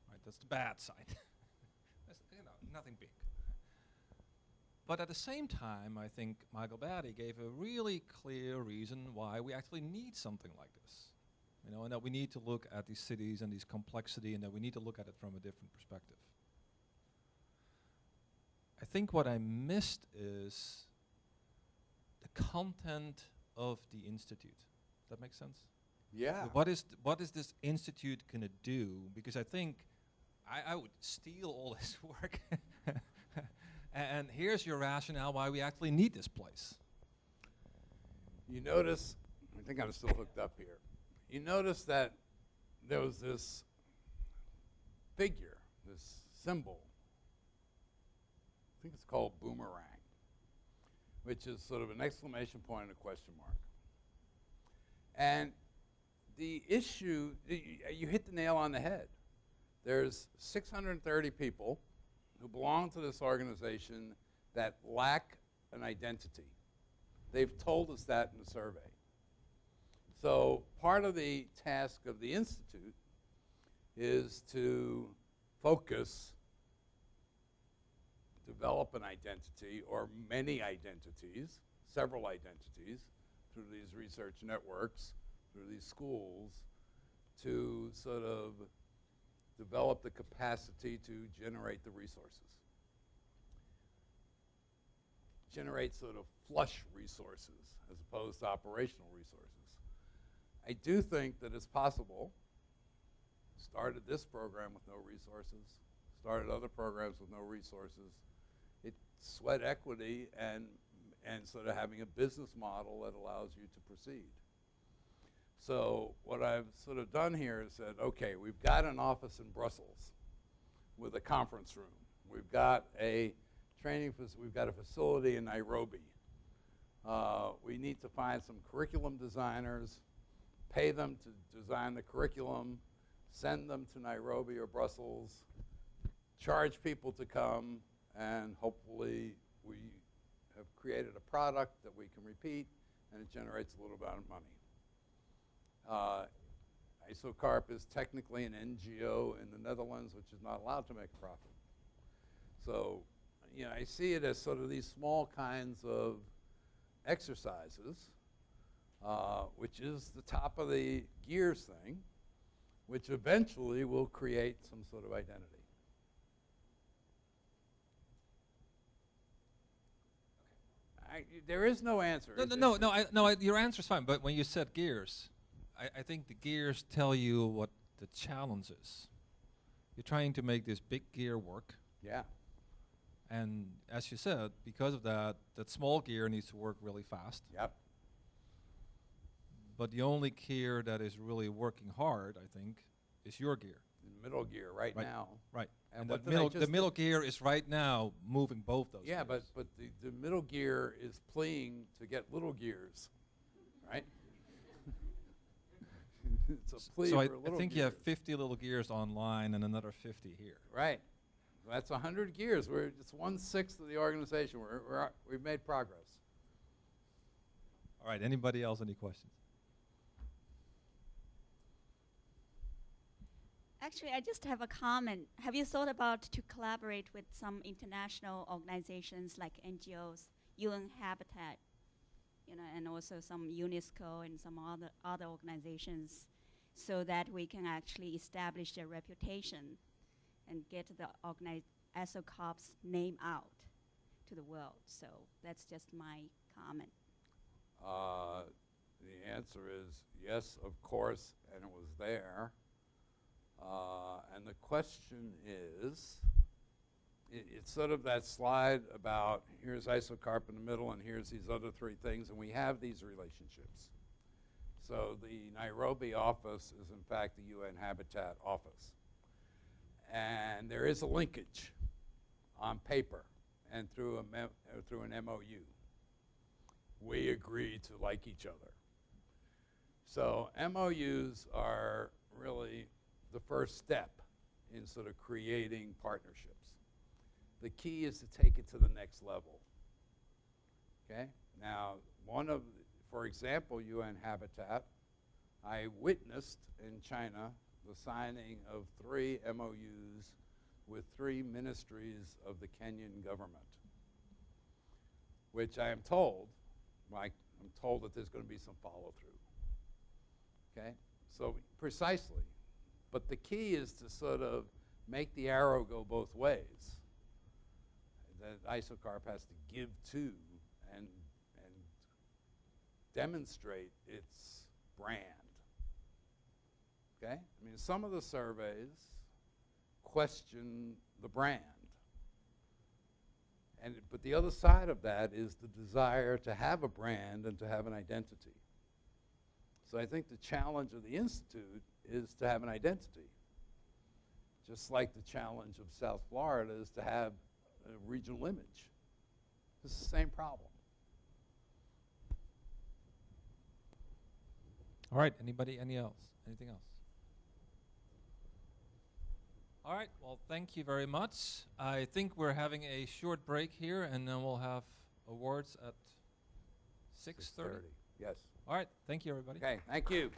Right? That's the bad side. That's, you know, nothing big. But at the same time, I think Michael Batty gave a really clear reason why we actually need something like this. You know, and that we need to look at these cities and these complexity, and that we need to look at it from a different perspective. I think what I missed is the content of the institute. Does that make sense? Yeah. What is this institute going to do? Because I think I would steal all this work. And here's your rationale why we actually need this place. You notice, I think I'm still hooked up here. You notice that there was this figure, this symbol. I think it's called boomerang, which is sort of an exclamation point and a question mark. And the issue, you hit the nail on the head. There's 630 people who belong to this organization that lack an identity. They've told us that in the survey. So part of the task of the Institute is to focus, develop an identity or many identities, several identities through these research networks through these schools to sort of develop the capacity to generate the resources. Generate sort of flush resources as opposed to operational resources. I do think that it's possible. Started this program with no resources, started other programs with no resources. It's sweat equity and sort of having a business model that allows you to proceed. So what I've sort of done here is said, okay, we've got an office in Brussels with a conference room. We've got a we've got a facility in Nairobi. We need to find some curriculum designers, pay them to design the curriculum, send them to Nairobi or Brussels, charge people to come, and hopefully we have created a product that we can repeat, and it generates a little bit of money. ISOCARP is technically an NGO in the Netherlands, which is not allowed to make a profit. So, you know, I see it as sort of these small kinds of exercises, which is the top of the gears thing, which eventually will create some sort of identity. There is no answer. No, your answer's fine, but when you said gears, I think the gears tell you what the challenge is. You're trying to make this big gear work. Yeah. And as you said, because of that, that small gear needs to work really fast. Yep. But the only gear that is really working hard, I think, is your gear. The middle gear right now. Right. And the middle gear is right now moving both those Yeah, gears. but the middle gear is pleading to get little gears, right? It's a plea So for I little think gears. you have 50 little gears online and another 50 here. Right. That's 100 gears. It's 1/6 of the organization. We've made progress. All right, anybody else, any questions? Actually, I just have a comment. Have you thought about to collaborate with some international organizations like NGOs, UN Habitat, you know, and also some UNESCO and some other organizations, so that we can actually establish a reputation and get the ISOCARP's name out to the world? So that's just my comment. The answer is yes, of course, and it was there. And the question is, it's sort of that slide about here's ISOCARP in the middle and here's these other three things, and we have these relationships. So the Nairobi office is in fact the UN Habitat office. And there is a linkage on paper and through an MOU. We agree to like each other. So MOUs are really the first step in sort of creating partnerships. The key is to take it to the next level. Okay? Now, for example, UN Habitat, I witnessed in China the signing of 3 MOUs with 3 ministries of the Kenyan government, which I am told, I'm told that there's going to be some follow-through. Okay? So precisely. But the key is to sort of make the arrow go both ways. That ISOCARP has to give to and demonstrate its brand. Okay? I mean, some of the surveys question the brand. But the other side of that is the desire to have a brand and to have an identity. So I think the challenge of the Institute is to have an identity. Just like the challenge of South Florida is to have a regional image. It's the same problem. All right, anything else? All right, well, thank you very much. I think we're having a short break here, and then we'll have awards at 6:30. Yes. All right, thank you, everybody. Okay, thank you.